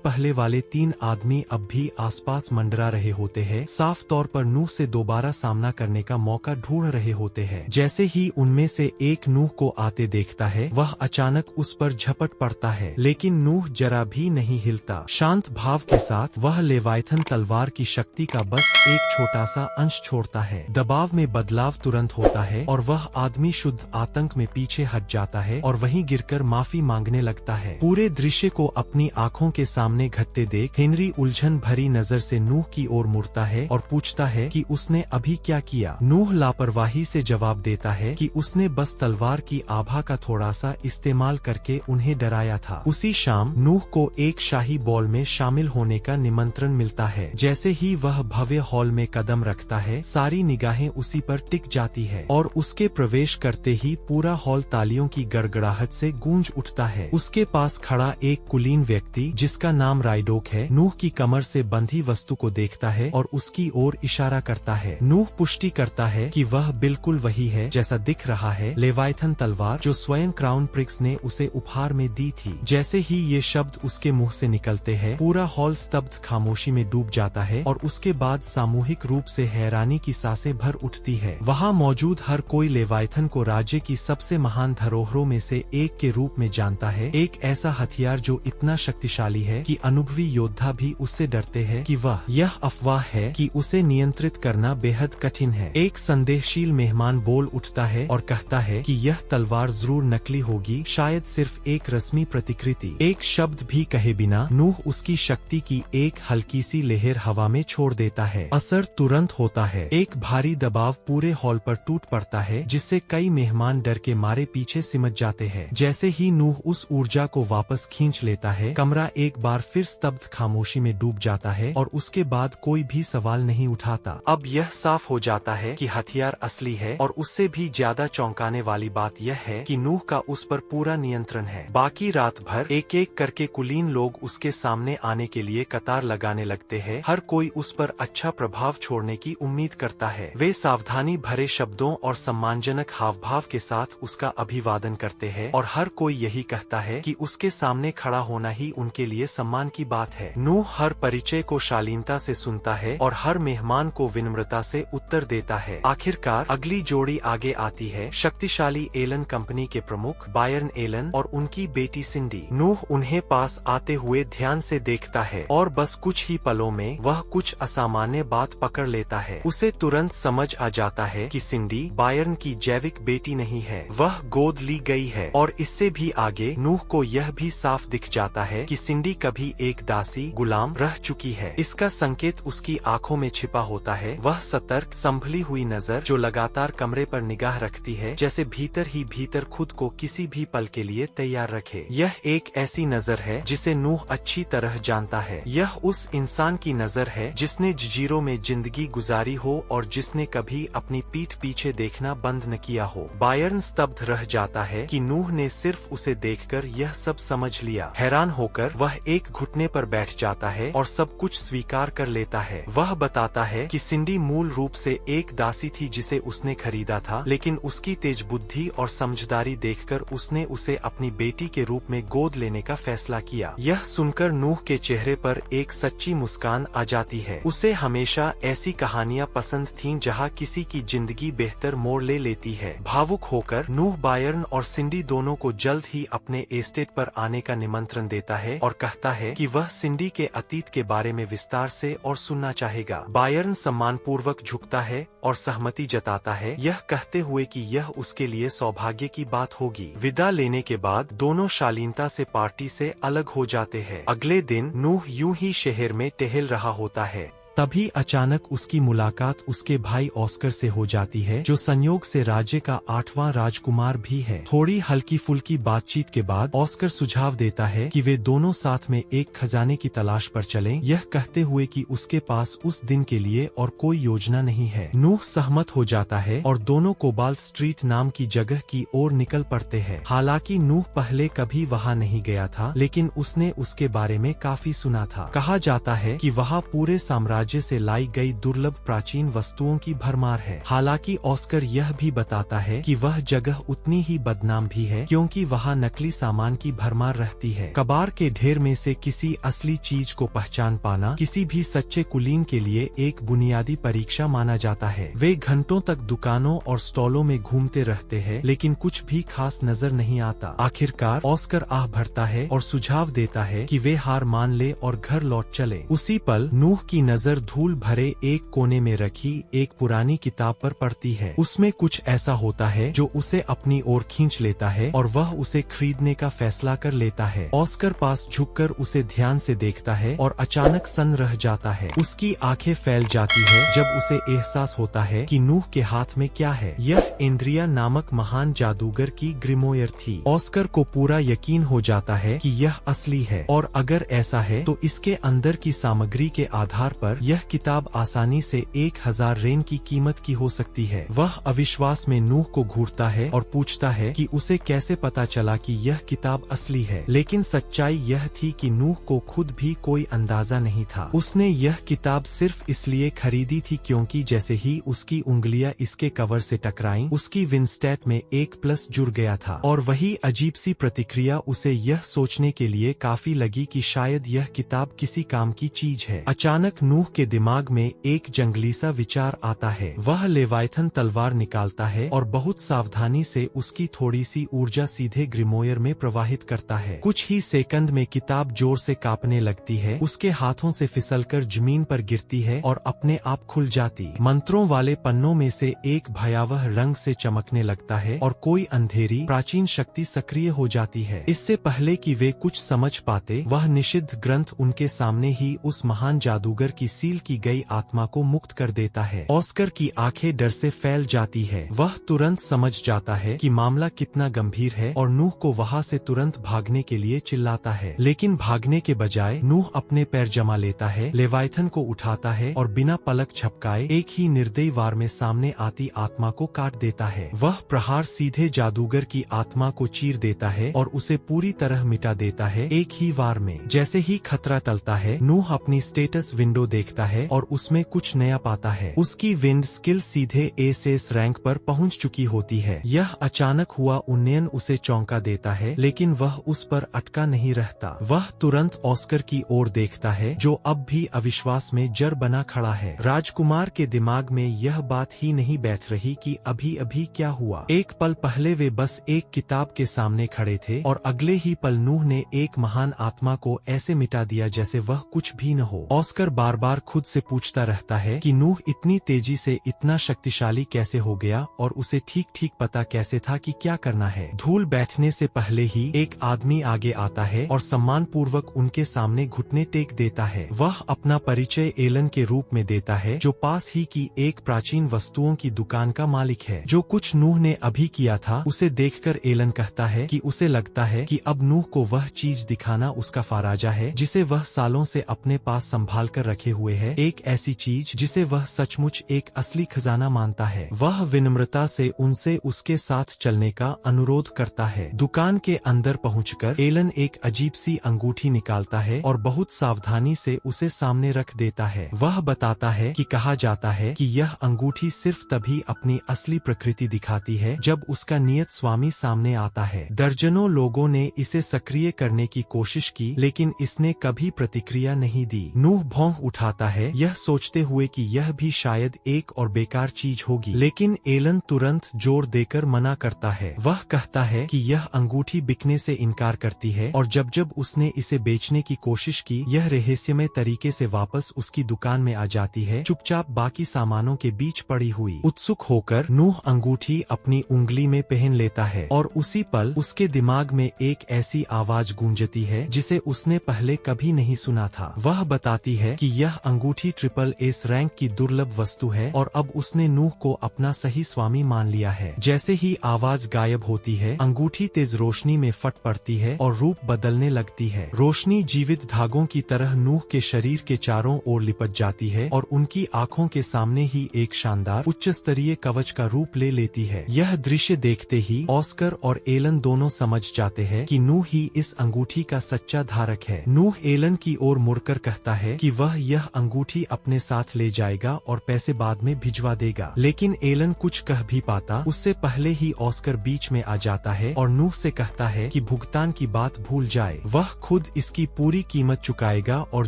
पहले वाले 3 आदमी अब भी आसपास मंडरा रहे होते हैं, साफ तौर पर नूह से दोबारा सामना करने का मौका ढूंढ रहे होते हैं। जैसे ही उनमें से एक नूह को आते देखता है, वह अचानक उस पर झपट पड़ता है, लेकिन नूह जरा भी नहीं हिलता। शांत भाव के साथ वह लेवाइथन तलवार की शक्ति का बस एक छोटा सा अंश छोड़ता है। दबाव में बदलाव तुरंत होता है और वह आदमी शुद्ध आतंक में पीछे हट जाता है और वहीं गिरकर माफी मांगने लगता है। पूरे दृश्य को अपनी आंखों के सामने घटते देख हेनरी उलझन भरी नजर से नूह की ओर मुड़ता है और पूछता है कि उसने अभी क्या किया। नूह लापरवाही से जवाब देता है कि उसने बस तलवार की आभा का थोड़ा सा इस्तेमाल करके उन्हें डराया था। उसी शाम नूह को एक शाही बॉल में शामिल होने का निमंत्रण मिलता है। जैसे ही वह भव्य हॉल में कदम रखता है, सारी निगाहें उसी पर टिक जाती है और उसके प्रवेश करते ही पूरा हॉल तालियों की गड़गड़ाहट से गूंज उठता है। उसके पास खड़ा एक कुलीन व्यक्ति, जिसका नाम राइडोक है, नूह की कमर से बंधी वस्तु को देखता है और उसकी ओर इशारा करता है। नूह पुष्टि करता है कि वह बिल्कुल वही है जैसा दिख रहा है, लेवाइथन तलवार जो स्वयं क्राउन प्रिंस ने उसे उपहार में दी थी। जैसे ही ये शब्द उसके मुंह से निकलते हैं, पूरा हॉल स्तब्ध खामोशी में डूब जाता है और उसके बाद सामूहिक रूप से हैरानी की सांसें भर उठती है। वहाँ मौजूद हर कोई लेवाइथन को राज्य की सबसे महान धरोहरों में से एक के रूप में जानता है, एक ऐसा हथियार जो इतना शक्तिशाली है कि अनुभवी योद्धा भी उससे डरते हैं कि वह यह अफवाह है कि उसे नियंत्रित करना बेहद कठिन है। एक संदेहशील मेहमान बोल उठता है और कहता है कि यह तलवार जरूर नकली होगी, शायद सिर्फ एक रस्मी प्रतिकृति। एक शब्द भी कहे बिना नूह उसकी शक्ति की एक हल्की सी लहर हवा में छोड़ देता है। असर तुरंत होता है। एक भारी दबाव पूरे हॉल पर टूट पड़ता है, जिससे कई मेहमान डर के मारे पीछे सिमट जाते हैं। जैसे ही नूह उस ऊर्जा को वापस खींच लेता है, कमरा एक बार फिर स्तब्ध खामोशी में डूब जाता है और उसके बाद कोई भी सवाल नहीं उठाता। अब यह साफ हो जाता है कि हथियार असली है, और उससे भी ज्यादा चौंकाने वाली बात यह है कि नूह का उस पर पूरा नियंत्रण है। बाकी रात भर एक एक करके कुलीन लोग उसके सामने आने के लिए कतार लगाने लगते हैं। हर कोई उस पर अच्छा प्रभाव छोड़ने की उम्मीद करता है। वे सावधानी भरे शब्दों और सम्मानजनक हावभाव के साथ उसका अभिवादन करते हैं और हर कोई यही कहता है कि उसके सामने खड़ा होना ही उनके लिए सम्मान की बात है। नूह हर परिचय को शालीनता से सुनता है और हर मेहमान को विनम्रता से उत्तर देता है। आखिरकार अगली जोड़ी आगे आती है, शक्तिशाली एलन कंपनी के प्रमुख बायरन एलन और उनकी बेटी सिंडी। नूह उन्हें पास आते हुए ध्यान से देखता है और बस कुछ ही पलों में वह कुछ असामान्य बात पकड़ लेता है। उसे तुरंत समझ आ जाता है कि सिंडी बायरन की जैविक बेटी नहीं है, वह गोद ली गई है। और इससे भी आगे नूह को यह भी साफ दिख जाता है कि सिंडी कभी एक दासी गुलाम रह चुकी है। इसका संकेत उसकी आंखों में छिपा होता है, वह सतर्क संभली हुई नजर जो लगातार कमरे पर निगाह रखती है, जैसे भीतर ही भीतर खुद को किसी भी पल के लिए तैयार रखे। यह एक ऐसी नजर है जिसे नूह अच्छी तरह जानता है। यह उस इंसान की नजर है जिसने जंजीरों में जिंदगी गुजारी हो और जिसने कभी अपनी पीठ पीछे देखना बंद न किया हो। बायरन स्तब्ध रह जाता है कि नूह ने सिर्फ उसे देखकर यह सब समझ लिया। हैरान होकर वह एक घुटने पर बैठ जाता है और सब कुछ स्वीकार कर लेता है। वह बताता है कि सिंडी मूल रूप से एक दासी थी जिसे उसने खरीदा था, लेकिन उसकी तेज बुद्धि और समझदारी देखकर उसने उसे अपनी बेटी के रूप में गोद लेने का फैसला किया। यह सुनकर नूह के चेहरे पर एक सच्ची मुस्कान आ जाती है। उसे हमेशा ऐसी कहानियां पसंद थीं जहां किसी की जिंदगी बेहतर मोड़ ले लेती है। भावुक होकर नूह बायरन और सिंडी दोनों को जल्द ही अपने एस्टेट पर आने का निमंत्रण देता है और कहता है कि वह सिंडी के अतीत के बारे में विस्तार से और सुनना चाहेगा। बायरन सम्मानपूर्वक झुकता है और सहमति जताता है, यह कहते हुए कि यह उसके लिए सौभाग्य की बात होगी। विदा लेने के बाद दोनों शालीनता से पार्टी से अलग हो जाते हैं। अगले दिन नूह यूं ही शहर में टहल रहा होता है। तभी अचानक उसकी मुलाकात उसके भाई ऑस्कर से हो जाती है, जो संयोग से राज्य का 8वां राजकुमार भी है। थोड़ी हल्की फुल्की बातचीत के बाद ऑस्कर सुझाव देता है कि वे दोनों साथ में एक खजाने की तलाश पर चलें, यह कहते हुए कि उसके पास उस दिन के लिए और कोई योजना नहीं है। नूह सहमत हो जाता है और दोनों कोबाल्ट स्ट्रीट नाम की जगह की ओर निकल पड़ते हैं। हालांकि नूह पहले कभी वहां नहीं गया था, लेकिन उसने उसके बारे में काफी सुना था। कहा जाता है कि वहां पूरे साम्राज्य से लाई गई दुर्लभ प्राचीन वस्तुओं की भरमार है। हालांकि ऑस्कर यह भी बताता है कि वह जगह उतनी ही बदनाम भी है, क्योंकि वहां नकली सामान की भरमार रहती है। कबाड़ के ढेर में से किसी असली चीज को पहचान पाना किसी भी सच्चे कुलीन के लिए एक बुनियादी परीक्षा माना जाता है। वे घंटों तक दुकानों और स्टॉलों में घूमते रहते हैं, लेकिन कुछ भी खास नजर नहीं आता। आखिरकार ऑस्कर आह भरता है और सुझाव देता है कि वे हार मान ले और घर लौट चले। उसी पल नूह की नजर धूल भरे एक कोने में रखी एक पुरानी किताब पर पड़ती है। उसमें कुछ ऐसा होता है जो उसे अपनी ओर खींच लेता है और वह उसे खरीदने का फैसला कर लेता है। ऑस्कर पास झुककर उसे ध्यान से देखता है और अचानक सन्न रह जाता है। उसकी आंखें फैल जाती है जब उसे एहसास होता है कि नूह के हाथ में क्या है। यह एंड्रिया नामक महान जादूगर की ग्रिमोयर थी। ऑस्कर को पूरा यकीन हो जाता है कि यह असली है, और अगर ऐसा है तो इसके अंदर की सामग्री के आधार पर यह किताब आसानी से 1000 रेन की कीमत की हो सकती है। वह अविश्वास में नूह को घूरता है और पूछता है कि उसे कैसे पता चला कि यह किताब असली है। लेकिन सच्चाई यह थी कि नूह को खुद भी कोई अंदाजा नहीं था। उसने यह किताब सिर्फ इसलिए खरीदी थी क्योंकि जैसे ही उसकी उंगलियां इसके कवर से टकराईं, उसकी विंस्टेट में एक प्लस जुड़ गया था। और वही अजीब सी प्रतिक्रिया उसे यह सोचने के लिए काफी लगी कि शायद यह किताब किसी काम की चीज है। अचानक नूह के दिमाग में एक जंगली सा विचार आता है। वह लेवाइथन तलवार निकालता है और बहुत सावधानी से उसकी थोड़ी सी ऊर्जा सीधे ग्रिमोयर में प्रवाहित करता है। कुछ ही सेकंड में किताब जोर से कांपने लगती है, उसके हाथों से फिसलकर जमीन पर गिरती है और अपने आप खुल जाती। मंत्रों वाले पन्नों में से एक भयावह रंग से चमकने लगता है और कोई अंधेरी प्राचीन शक्ति सक्रिय हो जाती है। इससे पहले कि वे कुछ समझ पाते, वह निषिद्ध ग्रंथ उनके सामने ही उस महान जादूगर की सील की गई आत्मा को मुक्त कर देता है। ऑस्कर की आंखें डर से फैल जाती है। वह तुरंत समझ जाता है कि मामला कितना गंभीर है और नूह को वहां से तुरंत भागने के लिए चिल्लाता है। लेकिन भागने के बजाय नूह अपने पैर जमा लेता है, लेवाइथन को उठाता है और बिना पलक झपकाए एक ही निर्दयी वार में सामने आती आत्मा को काट देता है। वह प्रहार सीधे जादूगर की आत्मा को चीर देता है और उसे पूरी तरह मिटा देता है एक ही वार में। जैसे ही खतरा टलता है, नूह अपनी स्टेटस विंडो देखता है और उसमें कुछ नया पाता है। उसकी विंड स्किल सीधे एस रैंक पर पहुंच चुकी होती है। यह अचानक हुआ उन्नयन उसे चौंका देता है, लेकिन वह उस पर अटका नहीं रहता। वह तुरंत ऑस्कर की ओर देखता है, जो अब भी अविश्वास में जड़ बना खड़ा है। राजकुमार के दिमाग में यह बात ही नहीं बैठ रही कि अभी अभी क्या हुआ। एक पल पहले वे बस एक किताब के सामने खड़े थे और अगले ही पल नूह ने एक महान आत्मा को ऐसे मिटा दिया जैसे वह कुछ भी न हो। ऑस्कर बार बार खुद से पूछता रहता है कि नूह इतनी तेजी से इतना शक्तिशाली कैसे हो गया और उसे ठीक ठीक पता कैसे था कि क्या करना है। धूल बैठने से पहले ही एक आदमी आगे आता है और सम्मान पूर्वक उनके सामने घुटने टेक देता है। वह अपना परिचय एलन के रूप में देता है, जो पास ही की एक प्राचीन वस्तुओं की दुकान का मालिक है। जो कुछ नूह ने अभी किया था उसे देखकर एलन कहता है कि उसे लगता है कि अब नूह को वह चीज दिखाना उसका फराजा है जिसे वह सालों से अपने पास संभाल कर रखे हुए है, एक ऐसी चीज जिसे वह सचमुच एक असली खजाना मानता है। वह विनम्रता से उनसे उसके साथ चलने का अनुरोध करता है। दुकान के अंदर पहुंचकर एलन एक अजीब सी अंगूठी निकालता है और बहुत सावधानी से उसे सामने रख देता है। वह बताता है कि कहा जाता है कि यह अंगूठी सिर्फ तभी अपनी असली प्रकृति दिखाती है जब उसका नियत स्वामी सामने आता है। दर्जनों लोगों ने इसे सक्रिय करने की कोशिश की, लेकिन इसने कभी प्रतिक्रिया नहीं दी। नूह भौंक उठाता है, यह सोचते हुए कि यह भी शायद एक और बेकार चीज होगी, लेकिन एलन तुरंत जोर देकर मना करता है। वह कहता है कि यह अंगूठी बिकने से इनकार करती है और जब जब उसने इसे बेचने की कोशिश की, यह रहस्यमय तरीके से वापस उसकी दुकान में आ जाती है, चुपचाप बाकी सामानों के बीच पड़ी हुई। उत्सुक होकर नूह अंगूठी अपनी उंगली में पहन लेता है और उसी पल उसके दिमाग में एक ऐसी आवाज गूंजती है जिसे उसने पहले कभी नहीं सुना था। वह बताती है कि यह अंगूठी ट्रिपल एस रैंक की दुर्लभ वस्तु है और अब उसने नूह को अपना सही स्वामी मान लिया है। जैसे ही आवाज गायब होती है, अंगूठी तेज रोशनी में फट पड़ती है और रूप बदलने लगती है। रोशनी जीवित धागों की तरह नूह के शरीर के चारों ओर लिपट जाती है और उनकी आंखों के सामने ही एक शानदार उच्च स्तरीय कवच का रूप ले लेती है। यह दृश्य देखते ही ऑस्कर और एलन दोनों समझ जाते हैं कि नूह ही इस अंगूठी का सच्चा धारक है। नूह एलन की ओर मुड़कर कहता है कि वह यह अंगूठी अपने साथ ले जाएगा और पैसे बाद में भिजवा देगा, लेकिन एलन कुछ कह भी पाता उससे पहले ही ऑस्कर बीच में आ जाता है और नूह से कहता है कि भुगतान की बात भूल जाए, वह खुद इसकी पूरी कीमत चुकाएगा और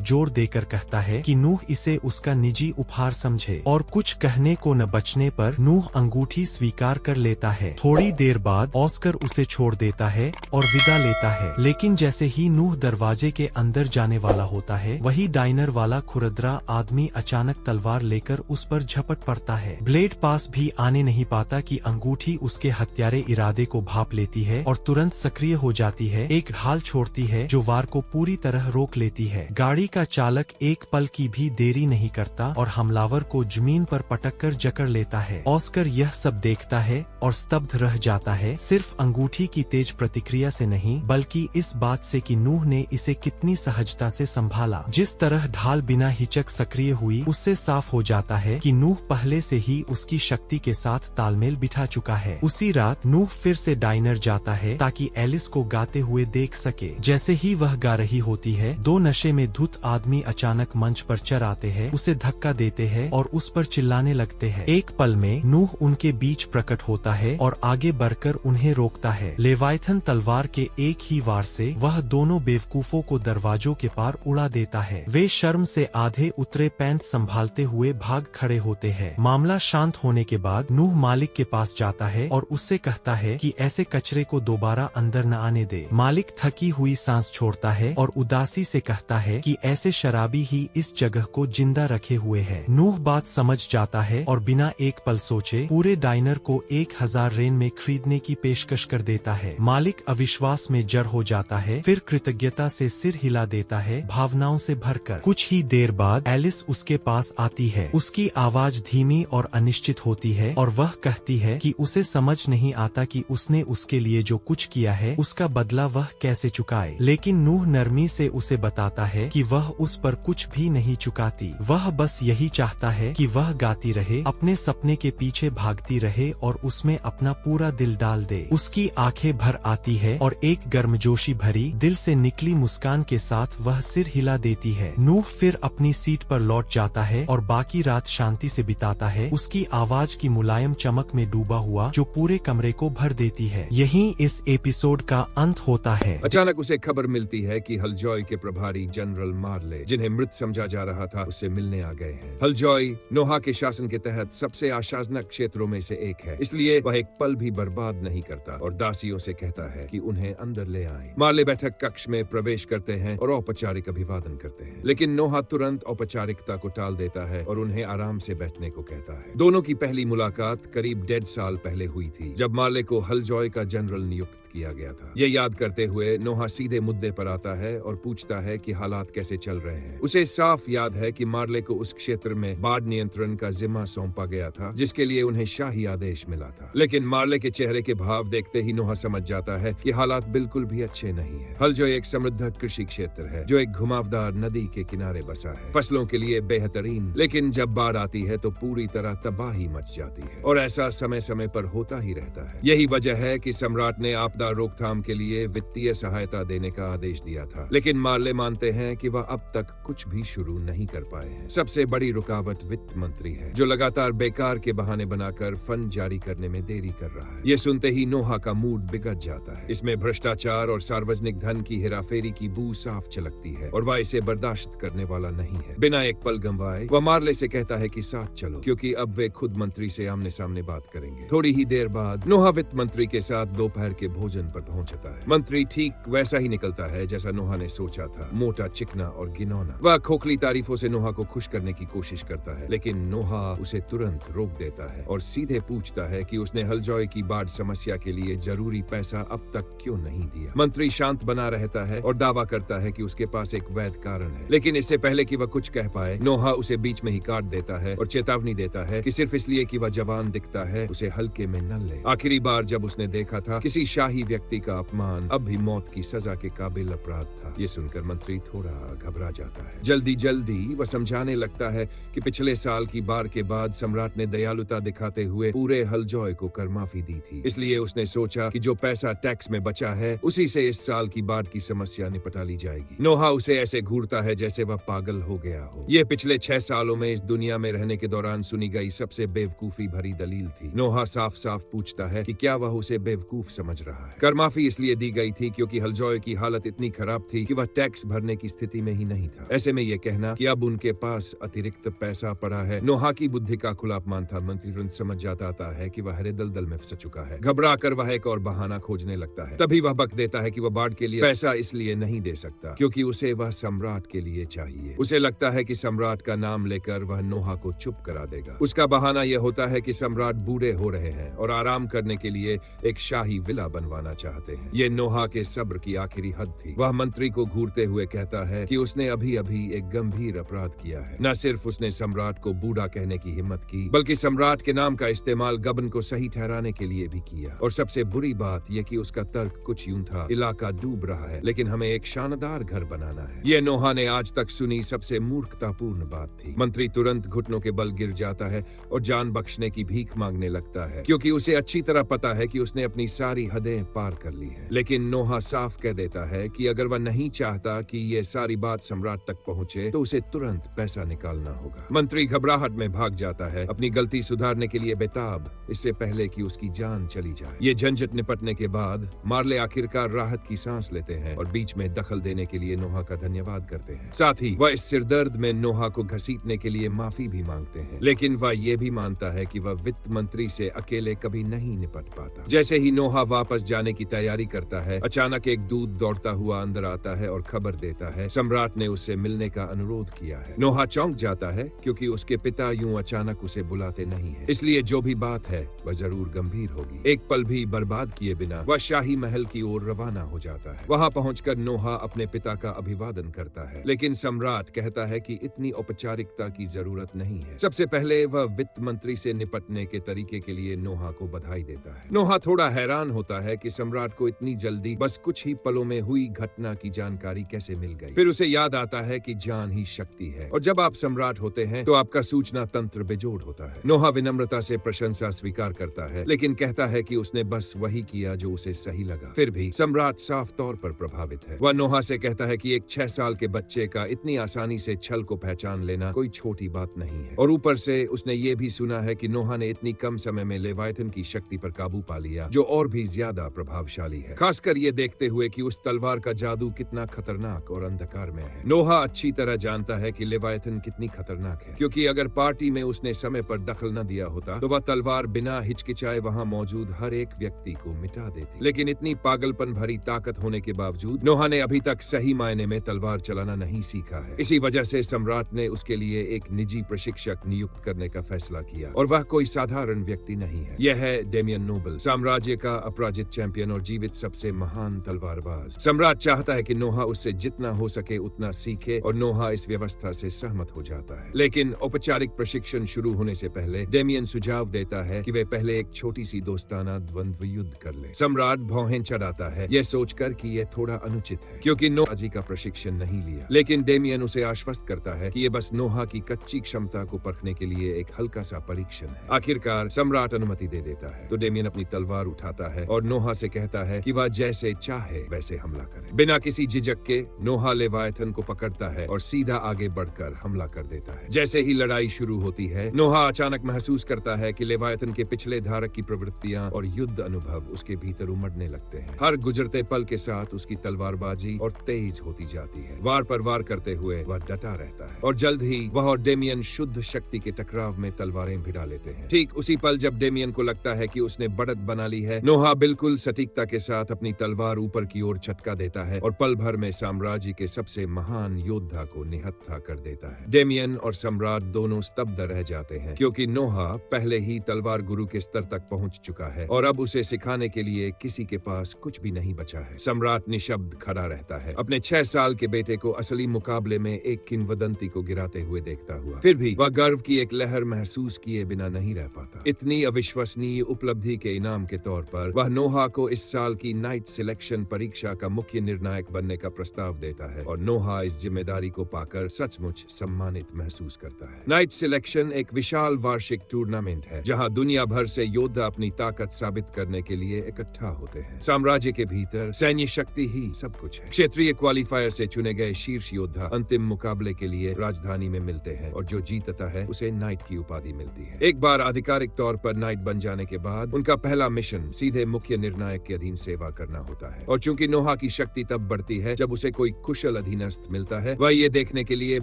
जोर देकर कहता है कि नूह इसे उसका निजी उपहार समझे। और कुछ कहने को न बचने पर नूह अंगूठी स्वीकार कर लेता है। थोड़ी देर बाद ऑस्कर उसे छोड़ देता है और विदा लेता है, लेकिन जैसे ही नूह दरवाजे के अंदर जाने वाला होता है, वही डाइनर वाला खुरदरा आदमी अचानक तलवार लेकर उस पर झपट पड़ता है। ब्लेड पास भी आने नहीं पाता कि अंगूठी उसके हत्यारे इरादे को भांप लेती है और तुरंत सक्रिय हो जाती है, एक ढाल छोड़ती है जो वार को पूरी तरह रोक लेती है। गाड़ी का चालक एक पल की भी देरी नहीं करता और हमलावर को जमीन पर पटककर जकड़ लेता है। ऑस्कर यह सब देखता है और स्तब्ध रह जाता है, सिर्फ अंगूठी की तेज प्रतिक्रिया से नहीं बल्कि इस बात से कि नूह ने इसे कितनी सहजता से संभाला। जिस तरह ढाल बिना हिचक सक्रिय हुई, उससे साफ हो जाता है कि नूह पहले से ही उसकी शक्ति के साथ तालमेल बिठा चुका है। उसी रात नूह फिर से डाइनर जाता है ताकि एलिस को गाते हुए देख सके। जैसे ही वह गा रही होती है, दो नशे में धुत आदमी अचानक मंच पर चढ़ आते हैं, उसे धक्का देते हैं और उस पर चिल्लाने लगते हैं। एक पल में नूह उनके बीच प्रकट होता है और आगे बढ़कर उन्हें रोकता है। लेवाइथन तलवार के एक ही वार से वह दोनों बेवकूफों को दरवाजों के पार उड़ा देता है। वे शर्म से आधे उतरे पैंट संभालते हुए भाग खड़े होते हैं। मामला शांत होने के बाद नूह मालिक के पास जाता है और उससे कहता है कि ऐसे कचरे को दोबारा अंदर न आने दे। मालिक थकी हुई सांस छोड़ता है और उदासी से कहता है कि ऐसे शराबी ही इस जगह को जिंदा रखे हुए है। नूह बात समझ जाता है और बिना एक पल सोचे पूरे डाइनर को 1000 रेन में खरीदने की पेशकश कर देता है। मालिक अविश्वास में जड़ हो जाता है, फिर कृतज्ञता से सिर हिला देता है, भावनाओं से भरकर। कुछ ही देर बाद एलिस उसके पास आती है। उसकी आवाज धीमी और अनिश्चित होती है और वह कहती है कि उसे समझ नहीं आता कि उसने उसके लिए जो कुछ किया है उसका बदला वह कैसे चुकाए। लेकिन नूह नरमी से उसे बताता है कि वह उस पर कुछ भी नहीं चुकाती, वह बस यही चाहता है कि वह गाती रहे, अपने सपने के पीछे भागती रहे और उसमें अपना पूरा दिल डाल दे। उसकी आंखें भर आती है और एक गर्मजोशी भरी दिल से निकली मुस्कान के साथ वह सिर हिला देती है। नूह फिर अपनी सीट पर लौट जाता है और बाकी रात शांति से बिताता है, उसकी आवाज की मुलायम चमक में डूबा हुआ जो पूरे कमरे को भर देती है। यहीं इस एपिसोड का अंत होता है। अचानक उसे खबर मिलती है कि हलजॉय के प्रभारी जनरल मार्ले, जिन्हें मृत समझा जा रहा था, उससे मिलने आ गए हैं। हलजॉय नोहा के शासन के तहत सबसे आशाजनक क्षेत्रों में से एक है, इसलिए वह एक पल भी बर्बाद नहीं करता और दासियों से कहता है कि उन्हें अंदर ले आएं। मार्ले बैठक कक्ष में प्रवेश करते हैं और औपचारिक अभिवादन करते हैं, लेकिन नोहा तुरंत औपचारिकता को टाल देता है और उन्हें आराम से बैठने को कहता है। दोनों की पहली मुलाकात करीब 1.5 साल पहले हुई थी, जब मार्ले को हलजॉय का जनरल नियुक्त किया गया था। ये याद करते हुए नोहा सीधे मुद्दे पर आता है और पूछता है कि हालात कैसे चल रहे हैं। उसे साफ याद है कि मार्ले को उस क्षेत्र में बाढ़ नियंत्रण का जिम्मा सौंपा गया था, जिसके लिए उन्हें शाही आदेश मिला था। लेकिन मार्ले के चेहरे के भाव देखते ही नोहा समझ जाता है कि हालात बिल्कुल भी अच्छे नहीं है। हलजॉय एक समृद्ध कृषि क्षेत्र है जो एक घुमावदार नदी के किनारे बसा है, फसलों के लिए बेहतरीन, लेकिन जब बाढ़ आती है तो पूरी तरह तबाही मच जाती है और ऐसा समय समय पर होता ही रहता है। यही वजह है कि सम्राट ने आपदा रोकथाम के लिए वित्तीय सहायता देने का आदेश दिया था, लेकिन मार्ले मानते हैं कि वह अब तक कुछ भी शुरू नहीं कर पाए हैं। सबसे बड़ी रुकावट वित्त मंत्री है, जो लगातार बेकार के बहाने बनाकर फंड जारी करने में देरी कर रहा है। ये सुनते ही नोहा का मूड बिगड़ जाता है। इसमें भ्रष्टाचार और सार्वजनिक धन की हेराफेरी की बू साफ झलकती है और वह इसे बर्दाश्त करने वाला नहीं है। बिना एक पल गंवाए वह मार्ले से कहता है कि साथ चलो, क्योंकि अब वे खुद मंत्री से आमने सामने बात करेंगे। थोड़ी ही देर बाद नोहा वित्त मंत्री के साथ दोपहर के भोजन भोजन पर पहुंचता है। मंत्री ठीक वैसा ही निकलता है जैसा नोहा ने सोचा था, मोटा, चिकना और घिनौना। वह खोखली तारीफों से नोहा को खुश करने की कोशिश करता है, लेकिन नोहा उसे तुरंत रोक देता है और सीधे पूछता है कि उसने हलजॉय की बाढ़ समस्या के लिए जरूरी पैसा अब तक क्यों नहीं दिया। मंत्री शांत बना रहता है और दावा करता है कि उसके पास एक वैध कारण है, लेकिन इससे पहले कि वह कुछ कह पाए, नोहा उसे बीच में ही काट देता है और चेतावनी देता है कि सिर्फ इसलिए कि वह जवान दिखता है, उसे हल्के में न ले। आखिरी बार जब उसने देखा था, किसी शाही व्यक्ति का अपमान अब भी मौत की सजा के काबिल अपराध था। ये सुनकर मंत्री थोड़ा घबरा जाता है। जल्दी जल्दी वह समझाने लगता है कि पिछले साल की बाढ़ के बाद सम्राट ने दयालुता दिखाते हुए पूरे हलजॉय को कर माफी दी थी, इसलिए उसने सोचा कि जो पैसा टैक्स में बचा है उसी से इस साल की बाढ़ की समस्या निपटा ली जाएगी। नोहा उसे ऐसे घूरता है जैसे वह पागल हो गया हो। ये पिछले 6 सालों में इस दुनिया में रहने के दौरान सुनी गई सबसे बेवकूफी भरी दलील थी। नोहा साफ साफ पूछता है कि क्या वह उसे बेवकूफ समझ रहा है। कर माफी इसलिए दी गई थी क्योंकि हलजॉय की हालत इतनी खराब थी कि वह टैक्स भरने की स्थिति में ही नहीं था। ऐसे में यह कहना कि अब उनके पास अतिरिक्त पैसा पड़ा है, नोहा की बुद्धि का खुला अपमान था। मंत्री तुरंत समझ जाता है कि वह हरे दलदल में फंस चुका है। घबरा कर वह एक और बहाना खोजने लगता है। तभी वह बक देता है कि वह बाढ़ के लिए पैसा इसलिए नहीं दे सकता क्योंकि उसे वह सम्राट के लिए चाहिए। उसे लगता है कि सम्राट का नाम लेकर वह नोहा को चुप करा देगा। उसका बहाना यह होता है कि सम्राट बूढ़े हो रहे हैं और आराम करने के लिए एक शाही विला बनवाना चाहते हैं। ये नोहा के सब्र की आखिरी हद थी। वह मंत्री को घूरते हुए कहता है कि उसने अभी अभी एक गंभीर अपराध किया है। न सिर्फ उसने सम्राट को बूढ़ा कहने की हिम्मत की, बल्कि सम्राट के नाम का इस्तेमाल गबन को सही ठहराने के लिए भी किया। और सबसे बुरी बात यह कि उसका तर्क कुछ यूं था, इलाका डूब रहा है लेकिन हमें एक शानदार घर बनाना है। यह नोहा ने आज तक सुनी सबसे मूर्खतापूर्ण बात थी। मंत्री तुरंत घुटनों के बल गिर जाता है और जान बख्शने की भीख मांगने लगता है क्योंकि उसे अच्छी तरह पता है कि उसने अपनी सारी हदें पार कर ली है। लेकिन नोहा साफ कह देता है कि अगर वह नहीं चाहता कि ये सारी बात सम्राट तक पहुंचे तो उसे तुरंत पैसा निकालना होगा। मंत्री घबराहट में भाग जाता है, अपनी गलती सुधारने के लिए बेताब, इससे पहले कि उसकी जान चली जाए। ये झंझट निपटने के बाद मार्ले आखिरकार राहत की सांस लेते हैं और बीच में दखल देने के लिए नोहा का धन्यवाद करते हैं। साथ ही वह इस सिरदर्द में नोहा को घसीटने के लिए माफी भी मांगते हैं, लेकिन वह ये भी मानता है कि वह वित्त मंत्री से अकेले कभी नहीं निपट पाता। जैसे ही नोहा वापस जाने की तैयारी करता है, अचानक एक दूत दौड़ता हुआ अंदर आता है और खबर देता है सम्राट ने उससे मिलने का अनुरोध किया है। नोहा चौंक जाता है क्योंकि उसके पिता यूं अचानक उसे बुलाते नहीं है, इसलिए जो भी बात है वह जरूर गंभीर होगी। एक पल भी बर्बाद किए बिना वह शाही महल की ओर रवाना हो जाता है। वहां पहुंचकर नोहा अपने पिता का अभिवादन करता है, लेकिन सम्राट कहता है कि इतनी औपचारिकता की जरूरत नहीं है। सबसे पहले वह वित्त मंत्री से निपटने के तरीके के लिए नोहा को बधाई देता है। नोहा थोड़ा हैरान होता है कि सम्राट को इतनी जल्दी बस कुछ ही पलों में हुई घटना की जानकारी कैसे मिल गई। फिर उसे याद आता है कि जान ही शक्ति है और जब आप सम्राट होते हैं तो आपका सूचना तंत्र बेजोड़ होता है। नोहा विनम्रता से प्रशंसा स्वीकार करता है, लेकिन कहता है कि उसने बस वही किया जो उसे सही लगा। फिर भी सम्राट साफ तौर पर प्रभावित है। वह नोहा से कहता है कि एक 6 साल के बच्चे का इतनी आसानी से छल को पहचान लेना कोई छोटी बात नहीं है, और ऊपर से उसने ये भी सुना है कि नोहा ने इतनी कम समय में लेवायथन की शक्ति पर काबू पा लिया जो और भी ज्यादा प्रभावशाली है, खासकर ये देखते हुए कि उस तलवार का जादू कितना खतरनाक और अंधकार में है। नोहा अच्छी तरह जानता है कि लेवायथन कितनी खतरनाक है, क्योंकि अगर पार्टी में उसने समय पर दखल न दिया होता तो वह तलवार बिना हिचकिचाए वहां मौजूद हर एक व्यक्ति को मिटा देती। लेकिन इतनी पागलपन भरी ताकत होने के बावजूद नोहा ने अभी तक सही मायने में तलवार चलाना नहीं सीखा है। इसी वजह से सम्राट ने उसके लिए एक निजी प्रशिक्षक नियुक्त करने का फैसला किया, और वह कोई साधारण व्यक्ति नहीं है। यह है डेमियन नोबल, साम्राज्य का अपराजित चैंपियन और जीवित सबसे महान तलवारबाज। सम्राट चाहता है कि नोहा उससे जितना हो सके उतना सीखे, और नोहा इस व्यवस्था से सहमत हो जाता है। लेकिन औपचारिक प्रशिक्षण शुरू होने से पहले डेमियन सुझाव देता है कि वे पहले एक छोटी सी दोस्ताना द्वंद्व युद्ध कर ले। सम्राट भौहें चढ़ाता है, यह सोचकर कि यह थोड़ा अनुचित है क्योंकि नोहा जी का प्रशिक्षण नहीं लिया। लेकिन डेमियन उसे आश्वस्त करता है कि यह बस नोहा की कच्ची क्षमता को परखने के लिए एक हल्का सा परीक्षण है। आखिरकार सम्राट अनुमति दे देता है तो डेमियन अपनी तलवार उठाता है और नोहा से कहता है कि वह जैसे चाहे वैसे हमला करे। बिना किसी झिझक के नोहा लेवायथन को पकड़ता है और सीधा आगे बढ़कर हमला कर देता है। जैसे ही लड़ाई शुरू होती है, नोहा अचानक महसूस करता है कि लेवायथन के पिछले धारक की प्रवृत्तियां और युद्ध अनुभव उसके भीतर उमड़ने लगते हैं। हर गुजरते पल के साथ उसकी तलवारबाजी और तेज होती जाती है। वार पर वार करते हुए वह डटा रहता है और जल्द ही वह और डेमियन शुद्ध शक्ति के टकराव में तलवारें भिड़ा लेते हैं। ठीक उसी पल जब डेमियन को लगता है कि उसने बढ़त बना ली है, नोहा बिल्कुल बिल्कुल सटीकता के साथ अपनी तलवार ऊपर की ओर झटका देता है और पल भर में साम्राज्य के सबसे महान योद्धा को निहत्था कर देता है। डेमियन और सम्राट दोनों स्तब्ध रह जाते हैं क्योंकि नोहा पहले ही तलवार गुरु के स्तर तक पहुंच चुका है और अब उसे सिखाने के लिए किसी के पास कुछ भी नहीं बचा है। सम्राट निशब्द खड़ा रहता है, अपने 6 साल के बेटे को असली मुकाबले में एक किंवदंती को गिराते हुए देखता हुआ। फिर भी वह गर्व की एक लहर महसूस किए बिना नहीं रह पाता। इतनी अविश्वसनीय उपलब्धि के इनाम के तौर पर वह नोहा को इस साल की नाइट सिलेक्शन परीक्षा का मुख्य निर्णायक बनने का प्रस्ताव देता है और नोहा इस जिम्मेदारी को पाकर सचमुच सम्मानित महसूस करता है। नाइट सिलेक्शन एक विशाल वार्षिक टूर्नामेंट है जहां दुनिया भर से योद्धा अपनी ताकत साबित करने के लिए इकट्ठा होते हैं। साम्राज्य के भीतर सैन्य शक्ति ही सब कुछ है। क्षेत्रीय क्वालिफायर से चुने गए शीर्ष योद्धा अंतिम मुकाबले के लिए राजधानी में मिलते हैं और जो जीतता है उसे नाइट की उपाधि मिलती है। एक बार आधिकारिक तौर पर नाइट बन जाने के बाद उनका पहला मिशन सीधे मुख्य निर्णायक के अधीन सेवा करना होता है और चूंकि नोहा की शक्ति तब बढ़ती है जब उसे कोई कुशल अधीनस्थ मिलता है, वह ये देखने के लिए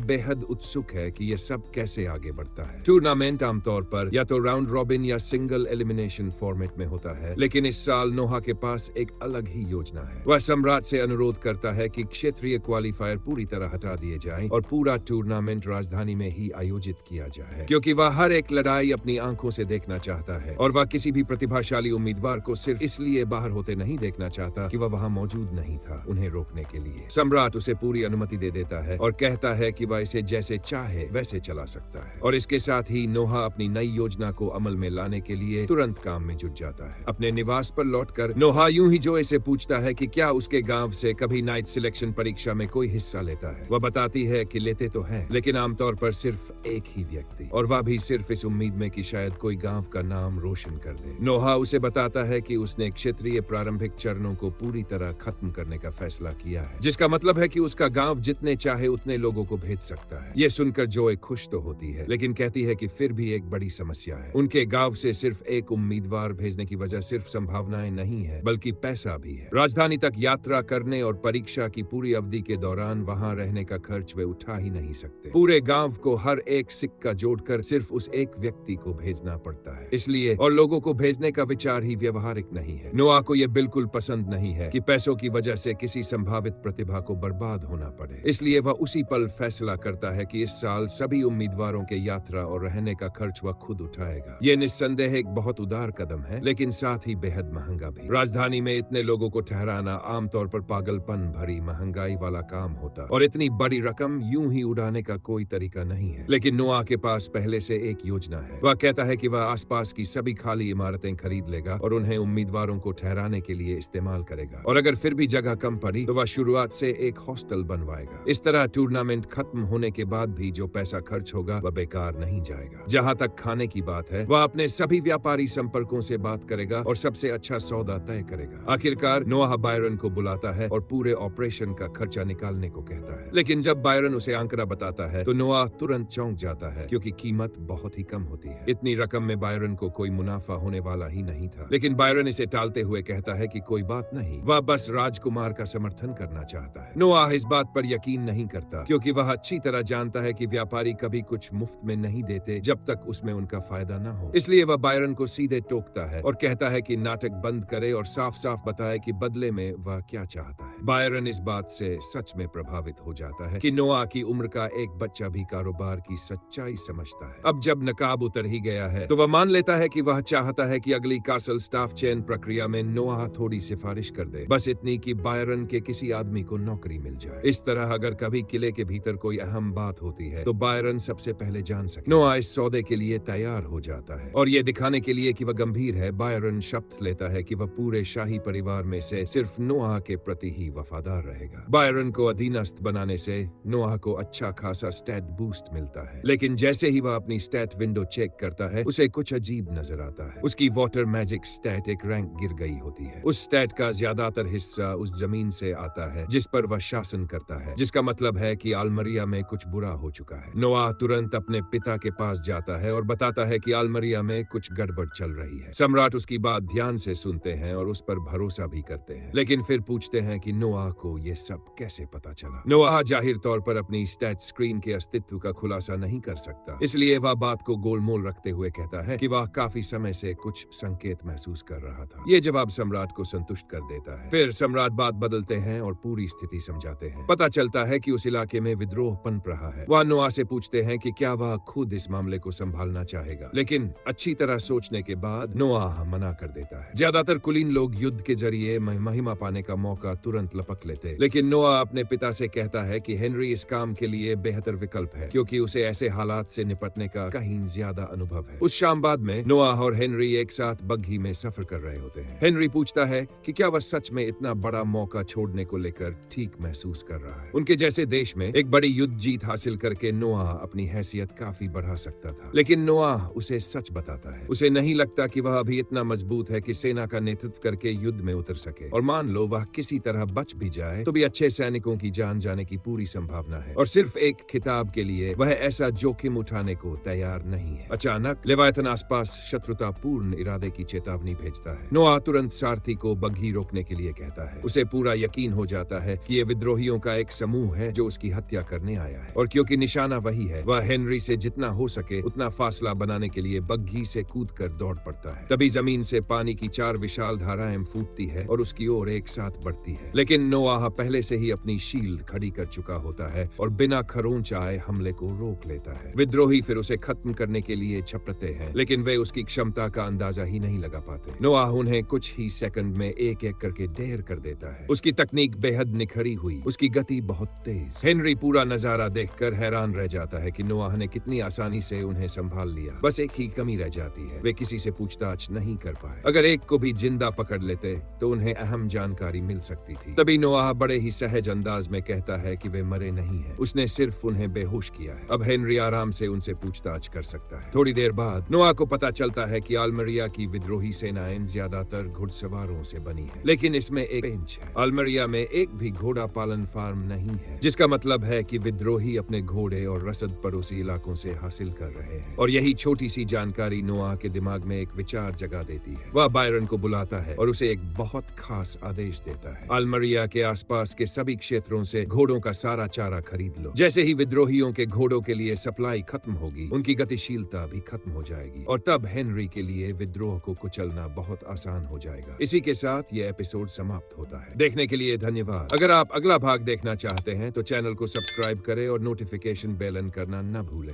बेहद उत्सुक है कि ये सब कैसे आगे बढ़ता है। टूर्नामेंट आमतौर पर या तो राउंड रॉबिन या सिंगल एलिमिनेशन फॉर्मेट में होता है, लेकिन इस साल नोहा के पास एक अलग ही योजना है। वह सम्राट से अनुरोध करता है कि क्षेत्रीय क्वालिफायर पूरी तरह हटा दिए जाएं और पूरा टूर्नामेंट राजधानी में ही आयोजित किया जाए, क्योंकि वह हर एक लड़ाई अपनी आंखों से देखना चाहता है और वह किसी भी प्रतिभाशाली उम्मीदवार को सिर्फ इसलिए बाहर होते नहीं देखना चाहता कि वह वहां मौजूद नहीं था उन्हें रोकने के लिए। सम्राट उसे पूरी अनुमति दे देता है और कहता है कि वह इसे जैसे चाहे वैसे चला सकता है और इसके साथ ही नोहा अपनी नई योजना को अमल में लाने के लिए तुरंत काम में जुट जाता है। अपने निवास पर लौटकर नोहा यूं ही जोए से पूछता है कि क्या उसके गांव से कभी नाइट सिलेक्शन परीक्षा में कोई हिस्सा लेता है। वह बताती है कि लेते तो हैं, लेकिन आमतौर पर सिर्फ एक ही व्यक्ति, और वह भी सिर्फ इस उम्मीद में कि शायद कोई गांव का नाम रोशन कर दे। नोहा उसे बताता है कि उसने क्षेत्रीय प्रारंभिक चरणों को पूरी तरह खत्म करने का फैसला किया है, जिसका मतलब है कि उसका गांव जितने चाहे उतने लोगों को भेज सकता है। ये सुनकर जोए खुश तो होती है, लेकिन कहती है कि फिर भी एक बड़ी समस्या है। उनके गांव से सिर्फ एक उम्मीदवार भेजने की वजह सिर्फ संभावनाएं नहीं है, बल्कि पैसा भी है। राजधानी तक यात्रा करने और परीक्षा की पूरी अवधि के दौरान वहां रहने का खर्च वे उठा ही नहीं सकते। पूरे गांव को हर एक सिक्का जोड़कर सिर्फ उस एक व्यक्ति को भेजना पड़ता है। इसलिए और लोगों को भेजने का विचार ही व्यवहारिक नहीं है। नोआ को यह बिल्कुल पसंद नहीं है कि पैसों की वजह से किसी संभावित प्रतिभा को बर्बाद होना पड़े। इसलिए वह उसी पल फैसला करता है कि इस साल सभी उम्मीदवारों के यात्रा और रहने का खर्च वह खुद उठाएगा। ये निस्संदेह एक बहुत उदार कदम है, लेकिन साथ ही बेहद महंगा भी। राजधानी में इतने लोगों को ठहराना आमतौर पर पागलपन भरी महंगाई वाला काम होता और इतनी बड़ी रकम यूं ही उड़ाने का कोई तरीका नहीं है। लेकिन नोआ के पास पहले से एक योजना है। वह कहता है कि वह आसपास की सभी खाली इमारतें खरीद लेगा और उन्हें उम्मीदवारों को ठहराने के लिए इस्तेमाल करेगा, और अगर फिर भी जगह कम पड़ी तो वह शुरुआत से एक हॉस्टल बनवाएगा। इस तरह टूर्नामेंट खत्म होने के बाद भी जो पैसा खर्च होगा वह बेकार नहीं जाएगा। जहां तक खाने की बात है, वह अपने सभी व्यापारी संपर्कों से बात करेगा और सबसे अच्छा सौदा तय करेगा। आखिरकार नोआ बायरन को बुलाता है और पूरे ऑपरेशन का खर्चा निकालने को कहता है, लेकिन जब बायरन उसे आंकड़ा बताता है तो नोआ तुरंत चौंक जाता है, क्योंकि कीमत बहुत ही कम होती है। इतनी रकम में बायरन को कोई मुनाफा होने वाला ही नहीं था। लेकिन बायरन इसे टालते हुए कहता है कि कोई बात नहीं, वह बस राजकुमार का समर्थन करना चाहता है। नोआ इस बात पर यकीन नहीं करता, क्योंकि वह अच्छी तरह जानता है कि व्यापारी कभी कुछ मुफ्त में नहीं देते जब तक उसमें उनका फायदा न हो। इसलिए वह बायरन को सीधे टोकता है और कहता है कि नाटक बंद करे और साफ साफ बताए कि बदले में वह क्या चाहता है। बायरन इस बात से सच में प्रभावित हो जाता है कि नोआ की उम्र का एक बच्चा भी कारोबार की सच्चाई समझता है। अब जब नकाब उतर ही गया है तो वह मान लेता है कि वह चाहता है कि अगली कासल स्टाफ चयन प्रक्रिया में नोआ थोड़ी सिफारिश कर दे, बस इतनी कि बायरन के किसी आदमी को नौकरी मिल जाए। इस तरह अगर कभी किले के भीतर कोई अहम बात होती है तो बायरन सबसे पहले जान सके। नोआ इस सौदे के लिए तैयार हो जाता है और ये दिखाने के लिए कि वह गंभीर है, बायरन शपथ लेता है कि वह पूरे शाही परिवार में से सिर्फ नोआ के प्रति ही वफादार रहेगा। बायरन को अधीनस्थ बनाने से नोआ को अच्छा खासा स्टैट बूस्ट मिलता है, लेकिन जैसे ही वह अपनी स्टैट विंडो चेक करता है उसे कुछ अजीब नजर आता है। उसकी वाटर मैजिक स्टैट एक रैंक गिर गई होती है। उस स्टैट का ज्यादातर हिस्सा उस जमीन से आता है जिस पर वह शासन करता है, जिसका मतलब है कि आलमरिया में कुछ बुरा हो चुका है। नोआ तुरंत अपने पिता के पास जाता है और बताता है कि आलमरिया में कुछ गड़बड़ चल रही है। सम्राट उसकी बात ध्यान से सुनते हैं और उस पर भरोसा भी करते हैं, लेकिन फिर पूछते हैं कि नोआ को ये सब कैसे पता चला। नोआ जाहिर तौर पर अपनी स्टैट स्क्रीन के अस्तित्व का खुलासा नहीं कर सकता, इसलिए वह बात को गोलमोल रखते हुए कहता है कि वह काफी समय से कुछ संकेत महसूस कर रहा था। ये जवाब सम्राट को संतुष्ट कर देता है। फिर सम्राट बात बदलते हैं और पूरी स्थिति समझाते हैं। पता चलता है कि उस इलाके में विद्रोह पनप रहा है। वह नोआ से पूछते हैं कि क्या वह खुद इस मामले को संभालना चाहेगा, लेकिन अच्छी तरह सोचने के बाद नोआ मना कर देता है। ज्यादातर कुलीन लोग युद्ध के जरिए महिमा पाने का मौका तुरंत लपक लेते, लेकिन नोआ अपने पिता से कहता है कि हेनरी इस काम के लिए बेहतर विकल्प है, क्योंकि उसे ऐसे हालात से निपटने का कहीं ज्यादा अनुभव है। उस शाम बाद में नोआ और हेनरी एक साथ बग्घी में सफर कर रहे होते हैं। हेनरी पूछता है कि क्या वह सच में इतना बड़ा मौका छोड़ने को लेकर ठीक महसूस कर रहा है। उनके जैसे देश में एक बड़ी युद्ध जीत हासिल करके नोआ अपनी हैसियत काफी बढ़ा सकता था, लेकिन नोआ उसे सच बताता है। उसे नहीं लगता कि वह अभी इतना मजबूत है कि सेना का नेतृत्व करके युद्ध में उतर सके, और मान लो वह किसी तरह बच भी जाए तो भी अच्छे सैनिकों की जान जाने की पूरी संभावना है, और सिर्फ एक खिताब के लिए वह ऐसा जोखिम उठाने को तैयार नहीं है। अचानक लेवायतन आसपास शत्रुतापूर्ण इरादे की चेतावनी भेजता है। नोआ तुरंत सारथी को बग्घी रोकने के लिए कहता है। उसे पूरा यकीन हो जाता है कि ये विद्रोहियों का एक समूह है जो उसकी हत्या करने आया है, और क्योंकि निशाना वही है, वह हेनरी से जितना हो सके उतना फासला बनाने के लिए बग्घी से कूदकर दौड़ पड़ता है। तभी जमीन से पानी की 4 विशाल धाराएं फूटती है और उसकी ओर एक साथ बढ़ती है, लेकिन नोआह पहले से ही अपनी शील्ड खड़ी कर चुका होता है और बिना खरोंच आए हमले को रोक लेता है। विद्रोही फिर उसे खत्म करने के लिए झपटते हैं, लेकिन वे उसकी क्षमता का अंदाजा ही नहीं लगा पाते। नोआह उन्हें कुछ ही सेकंड में एक एक करके ढेर कर देता है। उसकी तकनीक बेहद निखरी हुई, उसकी गति बहुत तेज। हेनरी पूरा नजारा देखकर हैरान रह जाता है कि नोआह ने कितनी आसानी से उन्हें संभाल लिया। बस एक ही कमी रह जाती है, वे किसी से पूछताछ नहीं कर पाए। अगर एक को भी जिंदा पकड़ लेते तो उन्हें अहम जानकारी मिल सकती थी। तभी नोआह बड़े ही सहज अंदाज में कहता है कि वे मरे नहीं हैं, उसने सिर्फ उन्हें बेहोश किया है। अब हेनरी आराम से उनसे पूछताछ कर सकता है। थोड़ी देर बाद नोआह को पता चलता है कि आलमरिया की विद्रोही सेनाएं ज्यादातर घुड़सवारों से बनी है, लेकिन इसमें एक पेंच है। आलमरिया में एक भी घोड़ा पालन फार्म नहीं है, जिसका मतलब है कि विद्रोही अपने घोड़े और रसद पड़ोसी इलाकों से हासिल कर रहे हैं। और यही छोटी सी जानकारी नोआह के दिमाग में एक विचार जगा देती है। वह बायरन को बुलाता है और उसे एक बहुत खास आदेश देता है। आलमरिया के आसपास के सभी क्षेत्रों से घोड़ों का सारा चारा खरीद लो। जैसे ही विद्रोहियों के घोड़ों के लिए सप्लाई खत्म होगी, उनकी गतिशीलता भी खत्म हो जाएगी, और तब हेनरी के लिए विद्रोह को कुचलना बहुत आसान हो जाएगा। इसी के साथ ये एपिसोड समाप्त होता है। देखने के लिए धन्यवाद। अगर आप अगला भाग देखना चाहते हैं तो चैनल को सब्सक्राइब करें और नोटिफिकेशन बेल ऑन करना न भूलें।